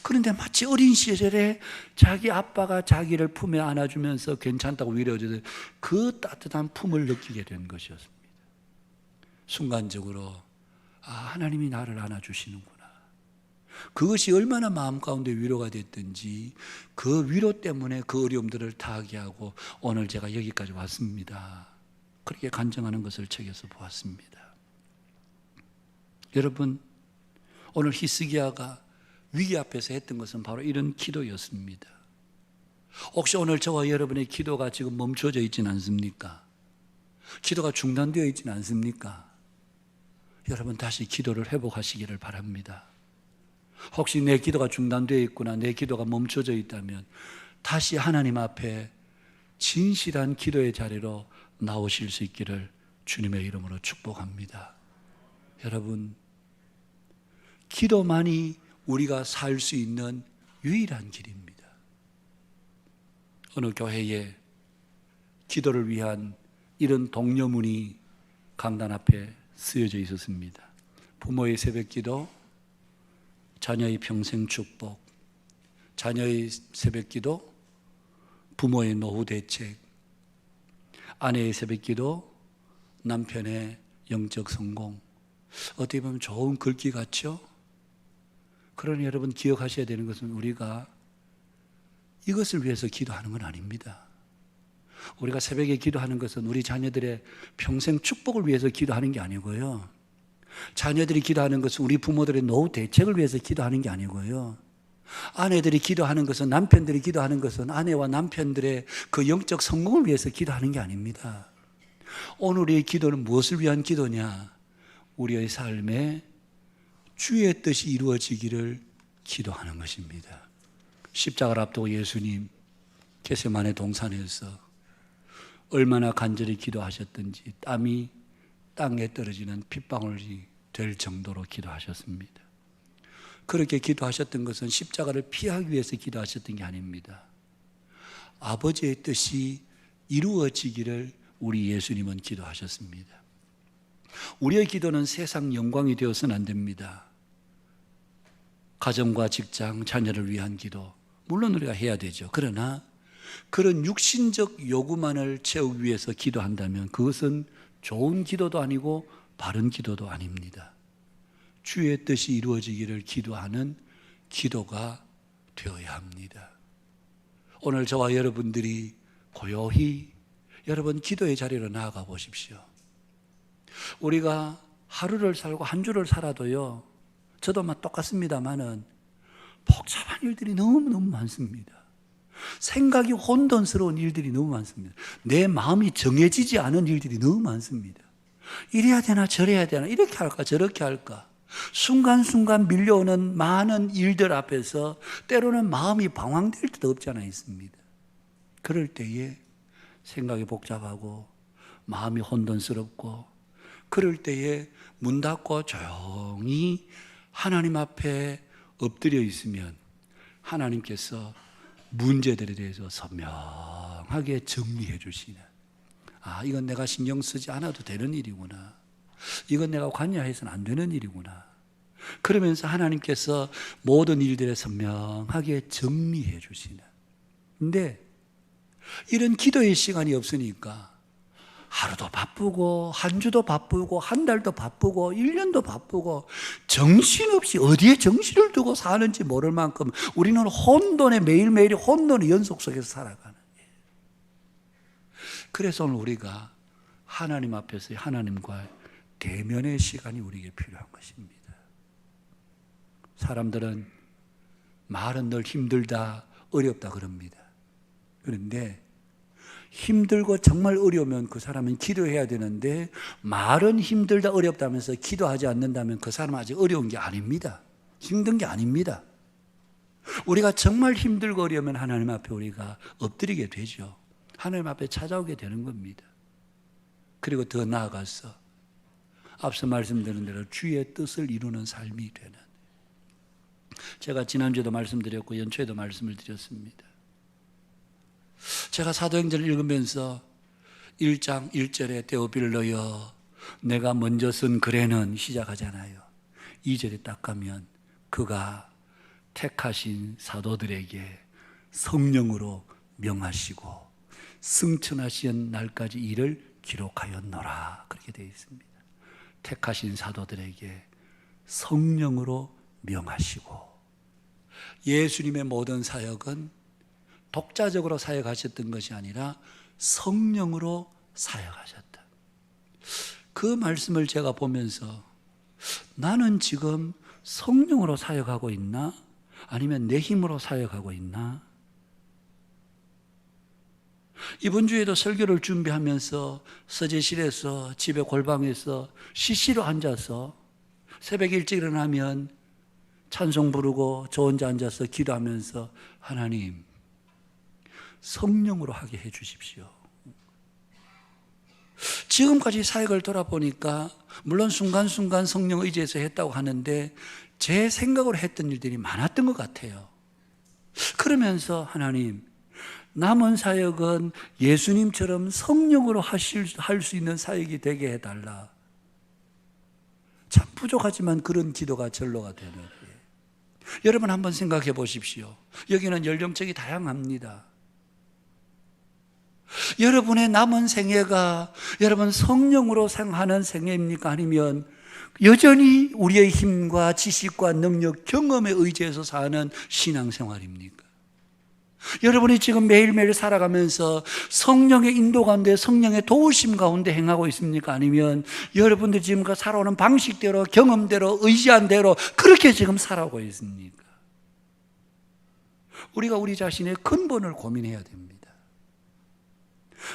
그런데 마치 어린 시절에 자기 아빠가 자기를 품에 안아주면서 괜찮다고 위로해주는 그 따뜻한 품을 느끼게 된 것이었습니다. 순간적으로 하나님이 나를 안아주시는구나. 그것이 얼마나 마음 가운데 위로가 됐든지 그 위로 때문에 그 어려움들을 다하게 하고 오늘 제가 여기까지 왔습니다. 그렇게 간증하는 것을 책에서 보았습니다. 여러분, 오늘 히스기야가 위기 앞에서 했던 것은 바로 이런 기도였습니다. 혹시 오늘 저와 여러분의 기도가 지금 멈춰져 있지는 않습니까? 기도가 중단되어 있지는 않습니까? 여러분 다시 기도를 회복하시기를 바랍니다. 혹시 내 기도가 중단되어 있거나 내 기도가 멈춰져 있다면 다시 하나님 앞에 진실한 기도의 자리로 나오실 수 있기를 주님의 이름으로 축복합니다. 여러분, 기도만이 우리가 살 수 있는 유일한 길입니다. 어느 교회에 기도를 위한 이런 독려문이 강단 앞에 쓰여져 있었습니다. 부모의 새벽기도, 자녀의 평생 축복, 자녀의 새벽기도, 부모의 노후 대책, 아내의 새벽기도, 남편의 영적 성공. 어떻게 보면 좋은 글귀 같죠? 그러니 여러분 기억하셔야 되는 것은 우리가 이것을 위해서 기도하는 건 아닙니다. 우리가 새벽에 기도하는 것은 우리 자녀들의 평생 축복을 위해서 기도하는 게 아니고요. 자녀들이 기도하는 것은 우리 부모들의 노후 대책을 위해서 기도하는 게 아니고요. 아내들이 기도하는 것은, 남편들이 기도하는 것은 아내와 남편들의 그 영적 성공을 위해서 기도하는 게 아닙니다. 오늘의 기도는 무엇을 위한 기도냐? 우리의 삶에 주의 뜻이 이루어지기를 기도하는 것입니다. 십자가를 앞두고 예수님 겟세마네 동산에서 얼마나 간절히 기도하셨든지 땀이 땅에 떨어지는 핏방울이 될 정도로 기도하셨습니다. 그렇게 기도하셨던 것은 십자가를 피하기 위해서 기도하셨던 게 아닙니다. 아버지의 뜻이 이루어지기를 우리 예수님은 기도하셨습니다. 우리의 기도는 세상 영광이 되어서는 안 됩니다. 가정과 직장, 자녀를 위한 기도, 물론 우리가 해야 되죠. 그러나 그런 육신적 요구만을 채우기 위해서 기도한다면 그것은 좋은 기도도 아니고 바른 기도도 아닙니다. 주의 뜻이 이루어지기를 기도하는 기도가 되어야 합니다. 오늘 저와 여러분들이 고요히 여러분 기도의 자리로 나아가 보십시오. 우리가 하루를 살고 한 주를 살아도요, 저도 막 똑같습니다만은 복잡한 일들이 너무너무 많습니다. 생각이 혼돈스러운 일들이 너무 많습니다. 내 마음이 정해지지 않은 일들이 너무 많습니다. 이래야 되나 저래야 되나, 이렇게 할까 저렇게 할까, 순간순간 밀려오는 많은 일들 앞에서 때로는 마음이 방황될 때도 없지 않아 있습니다. 그럴 때에 생각이 복잡하고 마음이 혼돈스럽고 그럴 때에 문 닫고 조용히 하나님 앞에 엎드려 있으면 하나님께서 문제들에 대해서 선명하게 정리해 주시는, 이건 내가 신경 쓰지 않아도 되는 일이구나, 이건 내가 관여해서는 안 되는 일이구나, 그러면서 하나님께서 모든 일들에 선명하게 정리해 주시는. 근데 이런 기도의 시간이 없으니까 하루도 바쁘고 한 주도 바쁘고 한 달도 바쁘고 1년도 바쁘고 정신없이 어디에 정신을 두고 사는지 모를 만큼 우리는 혼돈의, 매일매일이 혼돈의 연속 속에서 살아가는 거예요. 그래서 오늘 우리가 하나님 앞에서 하나님과 대면의 시간이 우리에게 필요한 것입니다. 사람들은 말은 늘 힘들다, 어렵다 그럽니다. 그런데 힘들고 정말 어려우면 그 사람은 기도해야 되는데, 말은 힘들다 어렵다면서 기도하지 않는다면 그 사람은 아직 어려운 게 아닙니다. 힘든 게 아닙니다. 우리가 정말 힘들고 어려우면 하나님 앞에 우리가 엎드리게 되죠. 하나님 앞에 찾아오게 되는 겁니다. 그리고 더 나아가서 앞서 말씀드린 대로 주의 뜻을 이루는 삶이 되는, 제가 지난주에도 말씀드렸고 연초에도 말씀을 드렸습니다. 제가 사도행전을 읽으면서 1장 1절에 데오빌로여 내가 먼저 쓴 글에는 시작하잖아요. 2절에 딱 가면 그가 택하신 사도들에게 성령으로 명하시고 승천하신 날까지 이를 기록하였노라, 그렇게 되어 있습니다. 택하신 사도들에게 성령으로 명하시고, 예수님의 모든 사역은 독자적으로 사역하셨던 것이 아니라 성령으로 사역하셨다. 그 말씀을 제가 보면서 나는 지금 성령으로 사역하고 있나? 아니면 내 힘으로 사역하고 있나? 이번 주에도 설교를 준비하면서 서재실에서, 집에 골방에서 CC로 앉아서 새벽 일찍 일어나면 찬송 부르고 저 혼자 앉아서 기도하면서 하나님 성령으로 하게 해 주십시오. 지금까지 사역을 돌아보니까 물론 순간순간 성령 의지해서 했다고 하는데 제 생각으로 했던 일들이 많았던 것 같아요. 그러면서 하나님, 남은 사역은 예수님처럼 성령으로 할 수 있는 사역이 되게 해달라. 참 부족하지만 그런 기도가 전로가 되는 거예요. 여러분 한번 생각해 보십시오. 여기는 연령층이 다양합니다. 여러분의 남은 생애가 여러분 성령으로 생하는 생애입니까? 아니면 여전히 우리의 힘과 지식과 능력, 경험에 의지해서 사는 신앙생활입니까? 여러분이 지금 매일매일 살아가면서 성령의 인도 가운데, 성령의 도우심 가운데 행하고 있습니까? 아니면 여러분들 지금 살아오는 방식대로, 경험대로, 의지한 대로 그렇게 지금 살아오고 있습니까? 우리가 우리 자신의 근본을 고민해야 됩니다.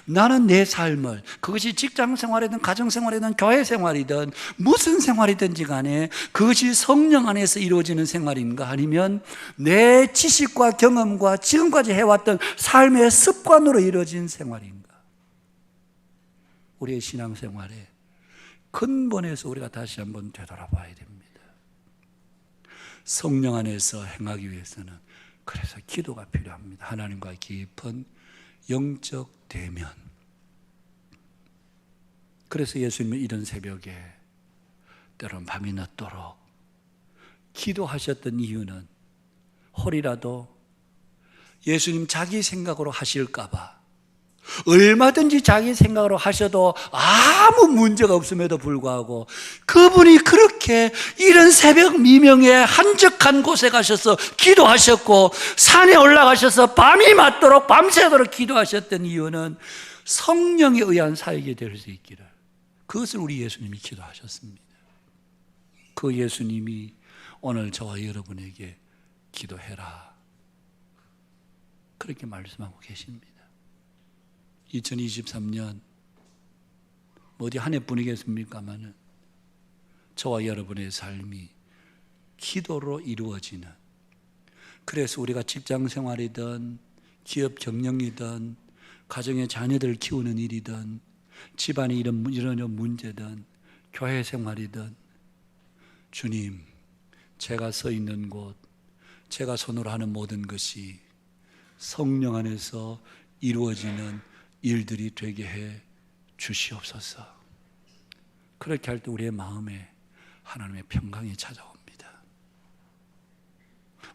나는 내 삶을, 그것이 직장 생활이든 가정 생활이든 교회 생활이든 무슨 생활이든지 간에 그것이 성령 안에서 이루어지는 생활인가, 아니면 내 지식과 경험과 지금까지 해왔던 삶의 습관으로 이루어진 생활인가? 우리의 신앙생활의 근본에서 우리가 다시 한번 되돌아봐야 됩니다. 성령 안에서 행하기 위해서는 그래서 기도가 필요합니다. 하나님과 깊은 영적 대면. 그래서 예수님은 이런 새벽에 때로는 밤이 늦도록 기도하셨던 이유는 혹이라도 예수님 자기 생각으로 하실까 봐, 얼마든지 자기 생각으로 하셔도 아무 문제가 없음에도 불구하고 그분이 그렇게 이런 새벽 미명에 한적한 곳에 가셔서 기도하셨고 산에 올라가셔서 밤이 맞도록 밤새도록 기도하셨던 이유는 성령에 의한 사역이 될 수 있기를, 그것을 우리 예수님이 기도하셨습니다. 그 예수님이 오늘 저와 여러분에게 기도해라, 그렇게 말씀하고 계십니다. 2023년 어디 한 해뿐이겠습니까마는 저와 여러분의 삶이 기도로 이루어지는, 그래서 우리가 직장 생활이든 기업 경영이든 가정의 자녀들 키우는 일이든 집안에 이런 문제든 교회 생활이든 주님, 제가 서 있는 곳, 제가 손으로 하는 모든 것이 성령 안에서 이루어지는 일들이 되게 해 주시옵소서. 그렇게 할 때 우리의 마음에 하나님의 평강이 찾아옵니다.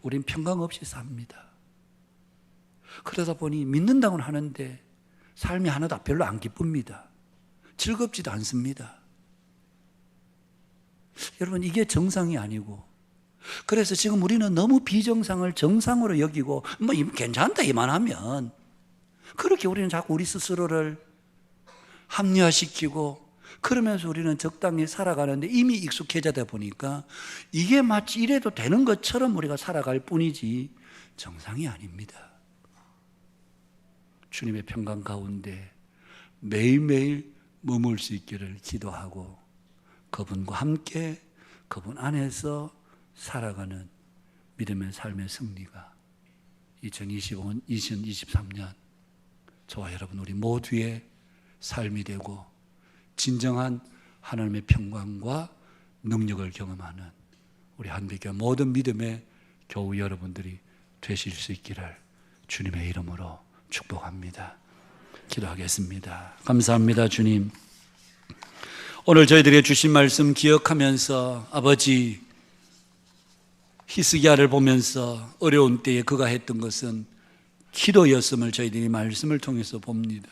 우린 평강 없이 삽니다. 그러다 보니 믿는다고는 하는데 삶이 하나도 별로 안 기쁩니다. 즐겁지도 않습니다. 여러분, 이게 정상이 아니고, 그래서 지금 우리는 너무 비정상을 정상으로 여기고 뭐 괜찮다 이만하면, 그렇게 우리는 자꾸 우리 스스로를 합리화시키고, 그러면서 우리는 적당히 살아가는데 이미 익숙해지다 보니까 이게 마치 이래도 되는 것처럼 우리가 살아갈 뿐이지 정상이 아닙니다. 주님의 평강 가운데 매일매일 머물 수 있기를 기도하고, 그분과 함께 그분 안에서 살아가는 믿음의 삶의 승리가 2023년 저와 여러분 우리 모두의 삶이 되고, 진정한 하나님의 평강과 능력을 경험하는 우리 한빛교회 모든 믿음의 교우 여러분들이 되실 수 있기를 주님의 이름으로 축복합니다. 기도하겠습니다. 감사합니다. 주님, 오늘 저희들에게 주신 말씀 기억하면서 아버지, 히스기야를 보면서 어려운 때에 그가 했던 것은 기도였음을 저희들이 말씀을 통해서 봅니다.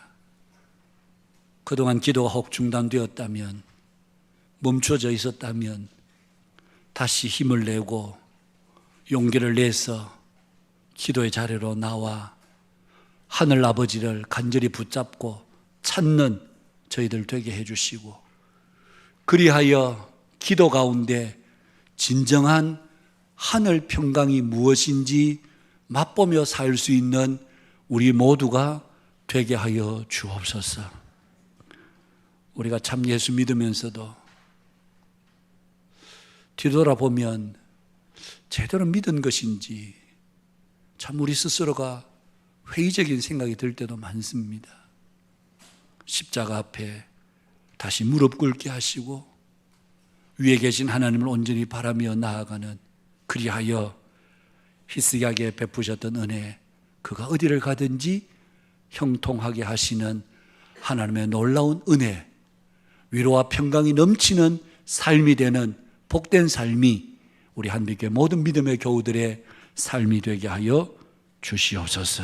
그동안 기도가 혹 중단되었다면, 멈춰져 있었다면 다시 힘을 내고 용기를 내서 기도의 자리로 나와 하늘 아버지를 간절히 붙잡고 찾는 저희들 되게 해주시고, 그리하여 기도 가운데 진정한 하늘 평강이 무엇인지 맛보며 살 수 있는 우리 모두가 되게 하여 주옵소서. 우리가 참 예수 믿으면서도 뒤돌아보면 제대로 믿은 것인지 참 우리 스스로가 회의적인 생각이 들 때도 많습니다. 십자가 앞에 다시 무릎 꿇게 하시고 위에 계신 하나님을 온전히 바라며 나아가는, 그리하여 히스기야에게 베푸셨던 은혜, 그가 어디를 가든지 형통하게 하시는 하나님의 놀라운 은혜, 위로와 평강이 넘치는 삶이 되는 복된 삶이 우리 한빛교회 모든 믿음의 교우들의 삶이 되게 하여 주시옵소서.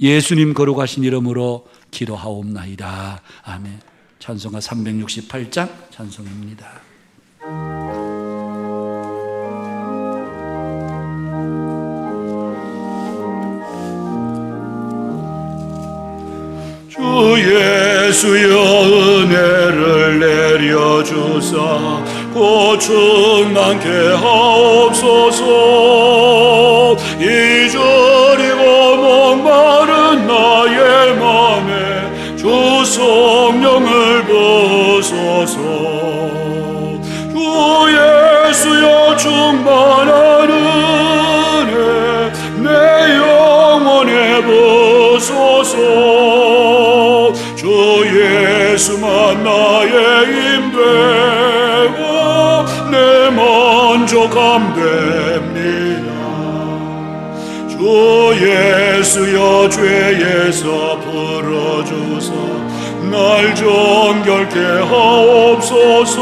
예수님 거룩하신 이름으로 기도하옵나이다. 아멘. 찬송가 368장 찬송입니다. 주 예수여 은혜를 내려주사 고충 많게 하옵소서. 이저리고 목마른 나의 맘에 주 성령을 부소서. 주 예수여 충만한 은혜 내 영혼에 부소서. 주 예수만 나의 힘되고 내 만족함 됩니다. 주 예수여 죄에서 풀어주사 날 정결케 하옵소서.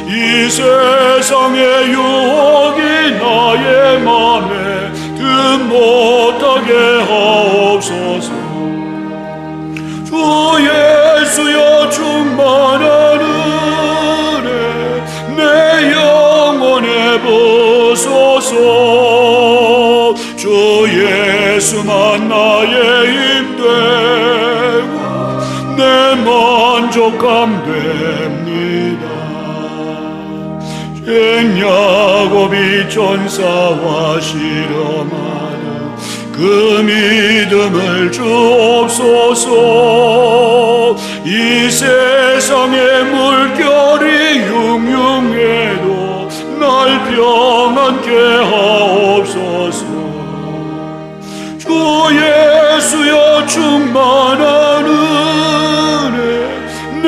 이 세상의 유혹이 나의 맘에 든 못하게 하옵소서. 주 예수여 충만한 은혜 내 영혼에 부소서. 주 예수만 나의 힘되고 내 만족함 됩니다. 죄냐고 비천사와 실험하는 그 믿음을 주옵소서. 이 세상의 물결이 융융해도 날 평안케 하옵소서. 주 예수여 충만한 은혜 내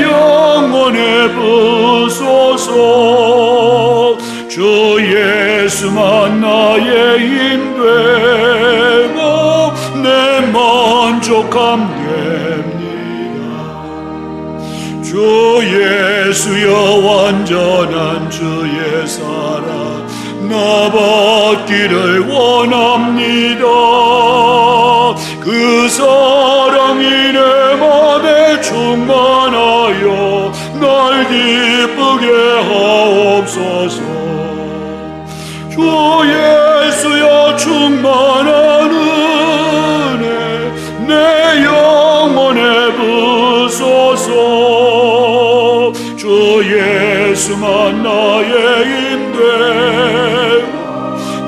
영혼 영원해 부소서. 주 예수만 나의 힘되고 내 만족함 됩니다. 주 예수여 완전한 주의 사랑 나 받기를 원합니다. 그 사랑이 내 맘에 충만하여 날 기쁘게 하옵소서. 주 예수여 충만한 은혜 내 영혼에 부소서. 주 예수만 나의 힘되고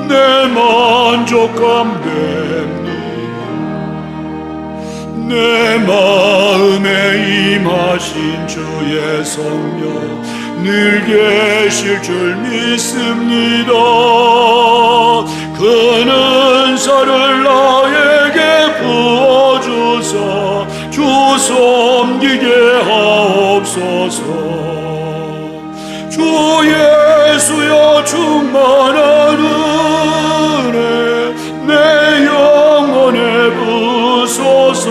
내 만족함 됩니다. 내 마음에 임하신 주의 성령 늘 계실 줄 믿습니다. 그 은사를 나에게 부어주사 주 섬기게 하옵소서. 주 예수여 충만한 은혜 내 영혼에 부소서.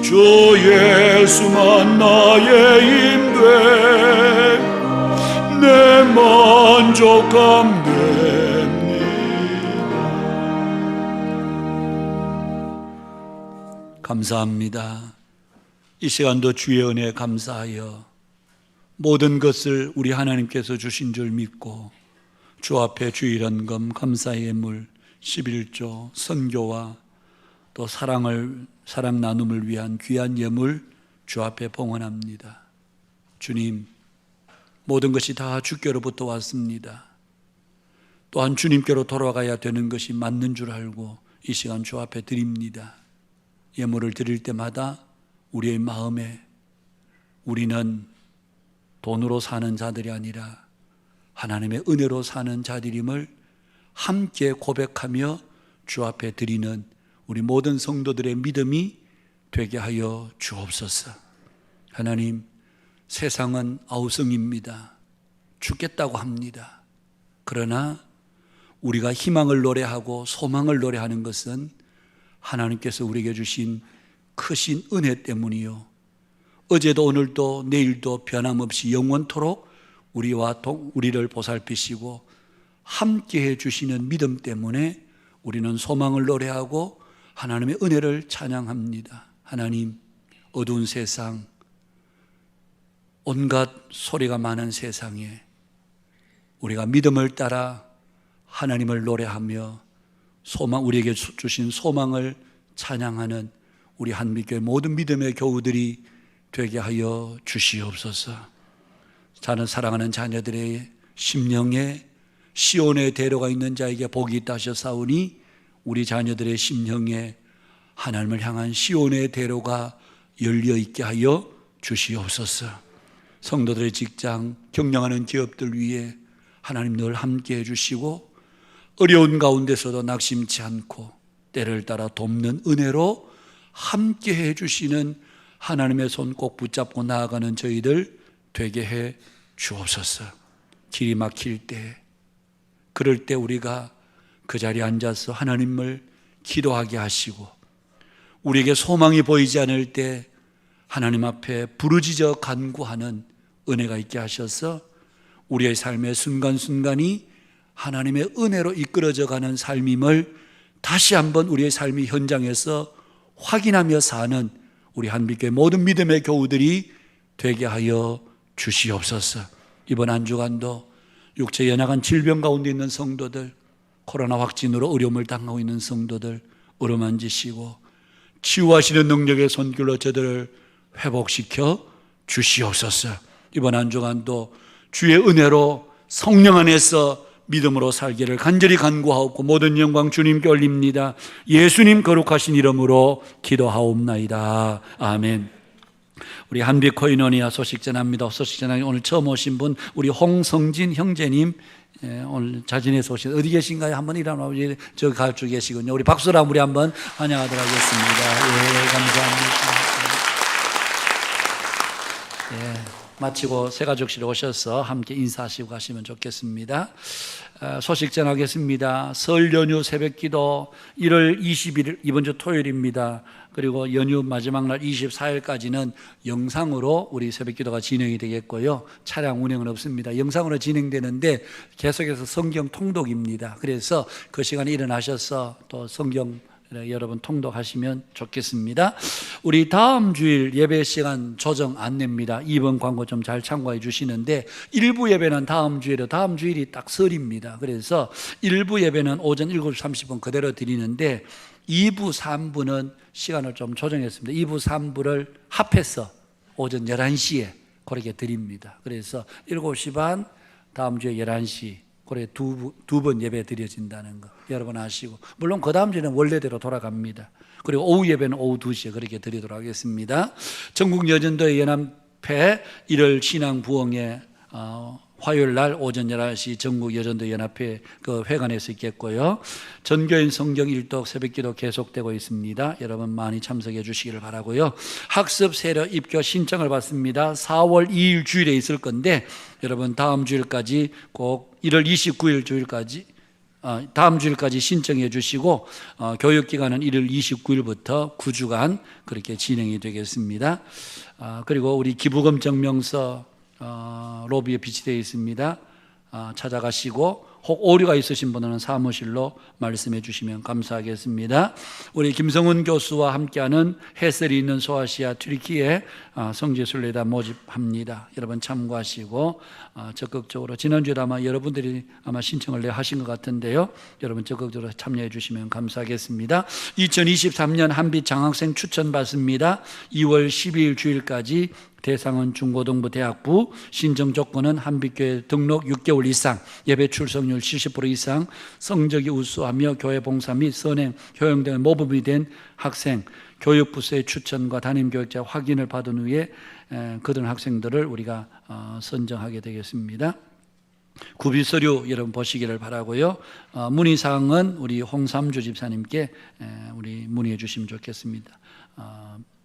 주 예수만 나의 힘되 내 만족함 됩니다. 감사합니다. 이 시간도 주의 은혜에 감사하여 모든 것을 우리 하나님께서 주신 줄 믿고 주 앞에 주일한 검 감사의 예물 11조 선교와 또 사랑 나눔을 위한 귀한 예물 주 앞에 봉헌합니다. 주님, 모든 것이 다 주께로부터 왔습니다. 또한 주님께로 돌아가야 되는 것이 맞는 줄 알고 이 시간 주 앞에 드립니다. 예물을 드릴 때마다 우리의 마음에 우리는 돈으로 사는 자들이 아니라 하나님의 은혜로 사는 자들임을 함께 고백하며 주 앞에 드리는 우리 모든 성도들의 믿음이 되게 하여 주옵소서. 하나님, 세상은 아우성입니다. 죽겠다고 합니다. 그러나 우리가 희망을 노래하고 소망을 노래하는 것은 하나님께서 우리에게 주신 크신 은혜 때문이요, 어제도 오늘도 내일도 변함없이 영원토록 우리를 보살피시고 함께해 주시는 믿음 때문에 우리는 소망을 노래하고 하나님의 은혜를 찬양합니다. 하나님, 어두운 세상, 온갖 소리가 많은 세상에 우리가 믿음을 따라 하나님을 노래하며 우리에게 주신 소망을 찬양하는 우리 한빛교회 모든 믿음의 교우들이 되게 하여 주시옵소서. 자는 사랑하는 자녀들의 심령에 시온의 대로가 있는 자에게 복이 있다 하셨사오니 우리 자녀들의 심령에 하나님을 향한 시온의 대로가 열려 있게 하여 주시옵소서. 성도들의 직장, 경영하는 기업들 위해 하나님 늘 함께 해주시고 어려운 가운데서도 낙심치 않고 때를 따라 돕는 은혜로 함께 해주시는 하나님의 손 꼭 붙잡고 나아가는 저희들 되게 해 주옵소서. 길이 막힐 때, 그럴 때 우리가 그 자리에 앉아서 하나님을 기도하게 하시고, 우리에게 소망이 보이지 않을 때 하나님 앞에 부르짖어 간구하는 은혜가 있게 하셔서 우리의 삶의 순간순간이 하나님의 은혜로 이끌어져 가는 삶임을 다시 한번 우리의 삶의 현장에서 확인하며 사는 우리 한빛교회 모든 믿음의 교우들이 되게 하여 주시옵소서. 이번 한 주간도 육체 연약한 질병 가운데 있는 성도들, 코로나 확진으로 어려움을 당하고 있는 성도들 어루만지시고 치유하시는 능력의 손길로 저들을 회복시켜 주시옵소서. 이번 한 주간도 주의 은혜로 성령 안에서 믿음으로 살기를 간절히 간구하옵고 모든 영광 주님께 올립니다. 예수님 거룩하신 이름으로 기도하옵나이다. 아멘. 우리 한빛 코이노니아 소식 전합니다. 소식 전하기 오늘 처음 오신 분 우리 홍성진 형제님, 오늘 자진해서 오신 어디 계신가요? 한번 일어나 저 가르쳐 계시군요. 우리 박수로 우리 한번 환영하도록 하겠습니다. 예, 감사합니다. 마치고 새가족실 오셔서 함께 인사하시고 가시면 좋겠습니다. 소식 전하겠습니다. 설 연휴 새벽기도 1월 20일 이번 주 토요일입니다. 그리고 연휴 마지막 날 24일까지는 영상으로 우리 새벽기도가 진행이 되겠고요. 차량 운행은 없습니다. 영상으로 진행되는데 계속해서 성경 통독입니다. 그래서 그 시간에 일어나셔서 또 성경 여러분 통독하시면 좋겠습니다. 우리 다음 주일 예배 시간 조정 안내입니다. 2번 광고 좀 잘 참고해 주시는데, 일부 예배는 다음 주일이 딱 설입니다. 그래서 일부 예배는 오전 7시 30분 그대로 드리는데 2부 3부는 시간을 좀 조정했습니다. 2부 3부를 합해서 오전 11시에 그렇게 드립니다. 그래서 7시 반, 다음 주에 11시 그래 두 번 예배 드려진다는 거 여러분 아시고, 물론 그 다음 주에는 원래대로 돌아갑니다. 그리고 오후 예배는 오후 2시에 그렇게 드리도록 하겠습니다. 전국 여전도의 연합회 1월 신앙 부흥회 화요일 날 오전 11시 전국 여전도 연합회 그 회관에서 있겠고요. 전교인 성경 일독 새벽기도 계속되고 있습니다. 여러분 많이 참석해 주시기를 바라고요. 학습 세력 입교 신청을 받습니다. 4월 2일 주일에 있을 건데 여러분 다음 주일까지 꼭 1월 29일 주일까지 다음 주일까지 신청해 주시고 교육기간은 1월 29일부터 9주간 그렇게 진행이 되겠습니다. 그리고 우리 기부금 증명서 로비에 비치되어 있습니다. 찾아가시고 혹 오류가 있으신 분들은 사무실로 말씀해 주시면 감사하겠습니다. 우리 김성훈 교수와 함께하는 해설이 있는 소아시아 튀르키예 성지순례다 모집합니다. 여러분 참고하시고 적극적으로, 지난주에도 아마 여러분들이 아마 신청을 하신 것 같은데요, 여러분 적극적으로 참여해 주시면 감사하겠습니다. 2023년 한빛 장학생 추천 받습니다. 2월 12일 주일까지 대상은 중고등부 대학부, 신청 조건은 한빛교회 등록 6개월 이상, 예배 출석률 70% 이상, 성적이 우수하며 교회 봉사 및 선행, 효용 등의 모범이 된 학생, 교육부서의 추천과 담임교육자 확인을 받은 후에 그런 학생들을 우리가 선정하게 되겠습니다. 구비서류 여러분 보시기를 바라고요. 문의사항은 우리 홍삼주 집사님께 우리 문의해 주시면 좋겠습니다.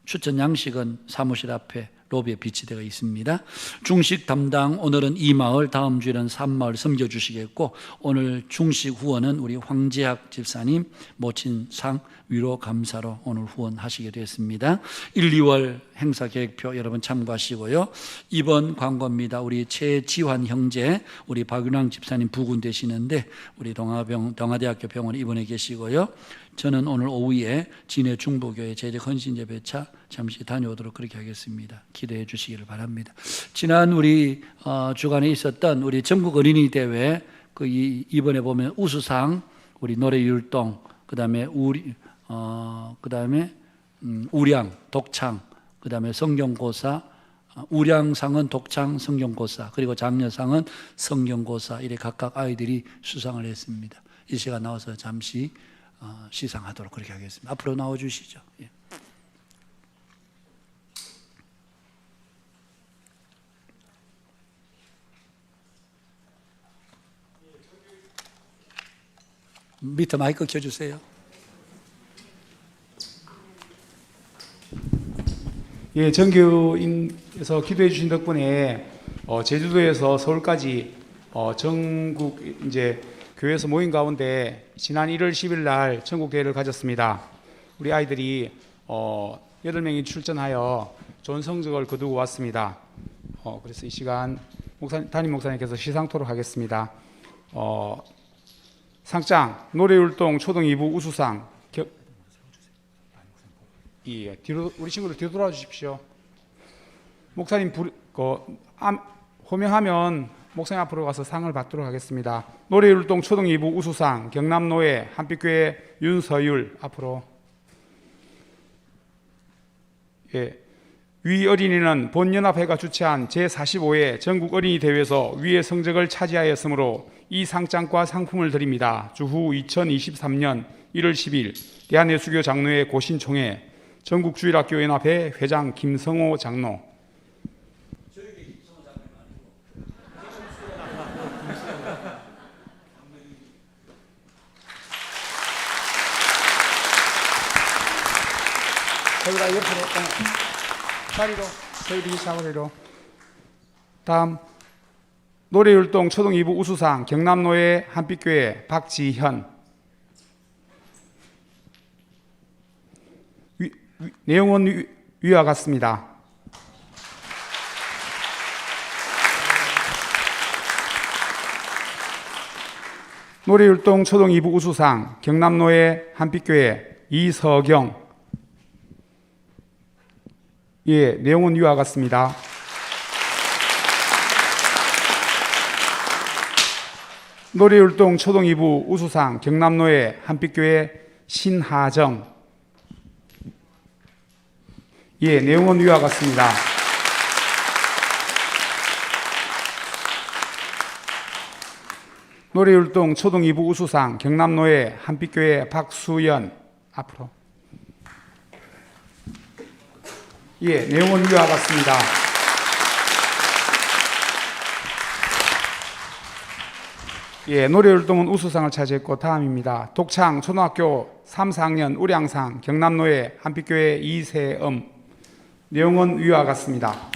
추천 양식은 사무실 앞에 로비에 비치되어 있습니다. 중식 담당 오늘은 2마을, 다음 주에는 3마을 섬겨주시겠고, 오늘 중식 후원은 우리 황재학 집사님 모친상 위로 감사로 오늘 후원하시게 됐습니다. 1, 2월 행사 계획표 여러분 참고하시고요. 이번 광고입니다. 우리 최지환 형제, 우리 박윤왕 집사님 부군 되시는데 우리 동아대학교 병원에 입원해 계시고요. 저는 오늘 오후에 진해 중보교회 제적 헌신 예배차 잠시 다녀오도록 그렇게 하겠습니다. 기대해 주시기를 바랍니다. 지난 우리 주간에 있었던 우리 전국 어린이 대회 이번에 보면 우수상 우리 노래율동, 그다음에 우량, 독창, 그다음에 성경고사, 우량상은 독창, 성경고사, 그리고 장려상은 성경고사, 이래 각각 아이들이 수상을 했습니다. 이 시간 나와서 잠시 시상하도록 그렇게 하겠습니다. 앞으로 나와 주시죠. 예. 밑에 마이크 켜주세요. 예, 정교인에서 기도해 주신 덕분에 제주도에서 서울까지 전국 이제 교회에서 모인 가운데 지난 1월 10일 날 전국 대회를 가졌습니다. 우리 아이들이 8명이 출전하여 좋은 성적을 거두고 왔습니다. 그래서 이 시간 담임 목사님께서 시상토록 하겠습니다. 상장 노래율동 초등 2부 우수상 뒤로 우리 친구들 뒤로 돌아 주십시오. 목사님 호명하면 목사님 앞으로 가서 상을 받도록 하겠습니다. 노래율동 초등 2부 우수상 경남노회 한빛교회 윤서율 앞으로. 예. 위 어린이는 본연합회가 주최한 제45회 전국 어린이 대회에서 위의 성적을 차지하였으므로 이 상장과 상품을 드립니다. 주후 2023년 1월 10일 대한예수교 장로회 고신총회 전국주일학교연합회 회장 김성호 장로. 저희가 옆으로 자리로 저희들이 사거리로 다음 노래율동 초등 2부 우수상 경남노예 한빛교회 박지현. 내용은 위와 같습니다. 노래율동 초등 2부 우수상 경남노예 한빛교회 이서경. 예, 내용은 위와 같습니다. 노래율동 초등 2부 우수상 경남노예 한빛교회 신하정. 예, 내용은 위와 같습니다. 노래율동 초등 2부 우수상 경남노예 한빛교회 박수연. 앞으로. 예, 내용은 위와 같습니다. 예, 노래율동은 우수상을 차지했고 다음입니다. 독창 초등학교 3, 4학년 우량상 경남노예 한빛교회 이세엄. 내용은 위와 같습니다.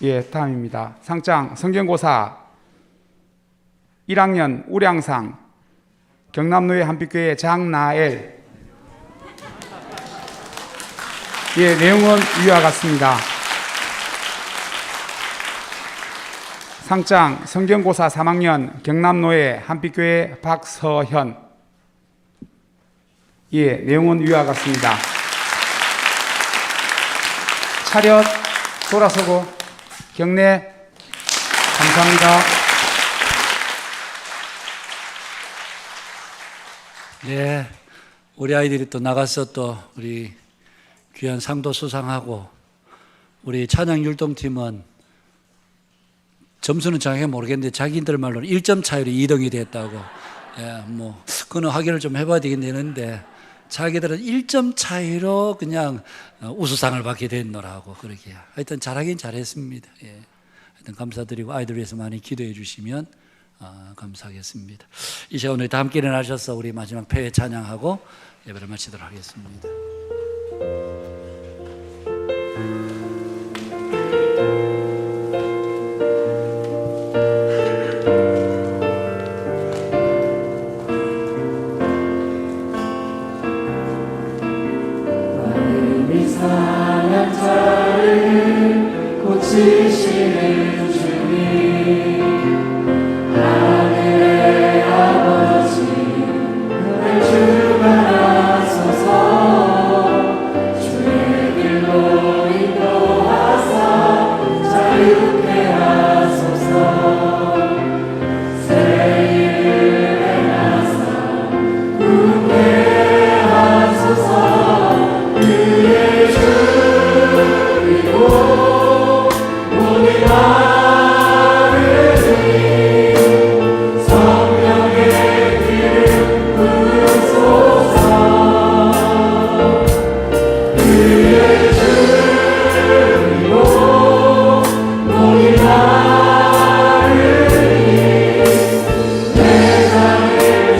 예, 다음입니다. 상장 성경고사 1학년 우량상 경남노예 한빛교회 장나엘. 예, 내용은 위와 같습니다. 상장 성경고사 3학년 경남노예 한빛교회 박서현. 예, 내용은 위와 같습니다. 차렷 돌아서고 경례. 감사합니다. 네, 우리 아이들이 또 나가서 또 우리 귀한 상도 수상하고, 우리 찬양율동팀은 점수는 정확히 모르겠는데 자기들 말로는 1점 차이로 2등이 됐다고. 예, 뭐 그거는 확인을 좀 해봐야 되겠는데 자기들은 1점 차이로 그냥 우수상을 받게 됐노라고 그렇게. 하여튼 잘하긴 잘했습니다. 예. 하여튼 감사드리고 아이들 위해서 많이 기도해 주시면 감사하겠습니다. 이 시간 오늘 다 함께 일어나셔서 우리 마지막 폐회 찬양하고 예배를 마치도록 하겠습니다. 상한 자를 고치시는 주님, 하늘의 아버지 날 주관하소서. 주의 길로 인도하사 자유케 하소서. 새 일을 행하사 굳게 하소서. 그의 주이고 모든 나를 성령의 길을 부으소서. 그의 주이고 모든 나를 내 장을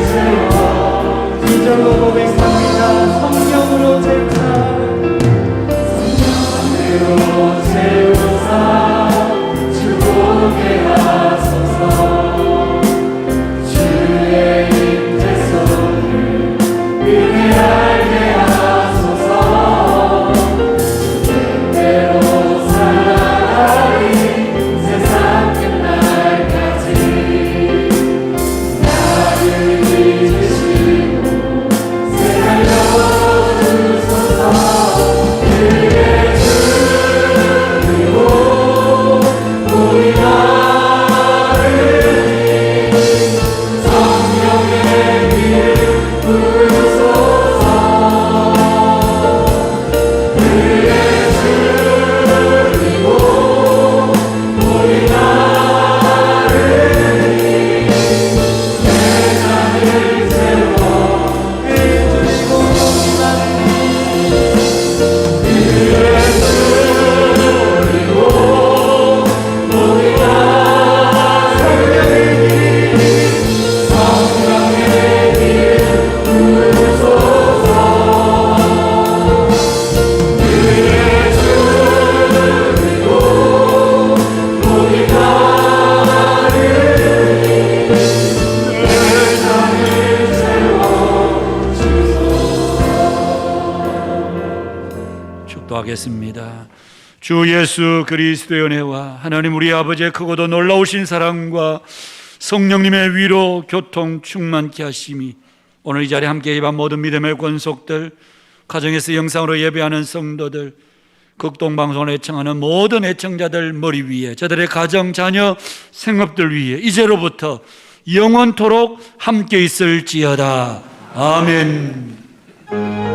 세워 진정으로 고백합니다. 성령으로 채우사 주보게 하소서. 주의 임재성을 은혜 알게 하소서. 때때로 살아가리 세상 끝날까지 나를 잊으시고 새하여 주소서. 그의 우리 나를 성령의 길을 부으소서. 그의 주이고 우리 나를 내 장을 세워 그의 주이고 우리 나를 그의 주이고 성령의 길 부으소서. 기도하겠습니다. 주 예수 그리스도의 은혜와 하나님 우리 아버지의 크고도 놀라우신 사랑과 성령님의 위로 교통 충만케 하심이 오늘 이 자리에 함께 예배한 모든 믿음의 권속들, 가정에서 영상으로 예배하는 성도들, 극동방송을 애청하는 모든 애청자들 머리 위에, 저들의 가정, 자녀, 생업들 위에 이제로부터 영원토록 함께 있을지어다. 아멘.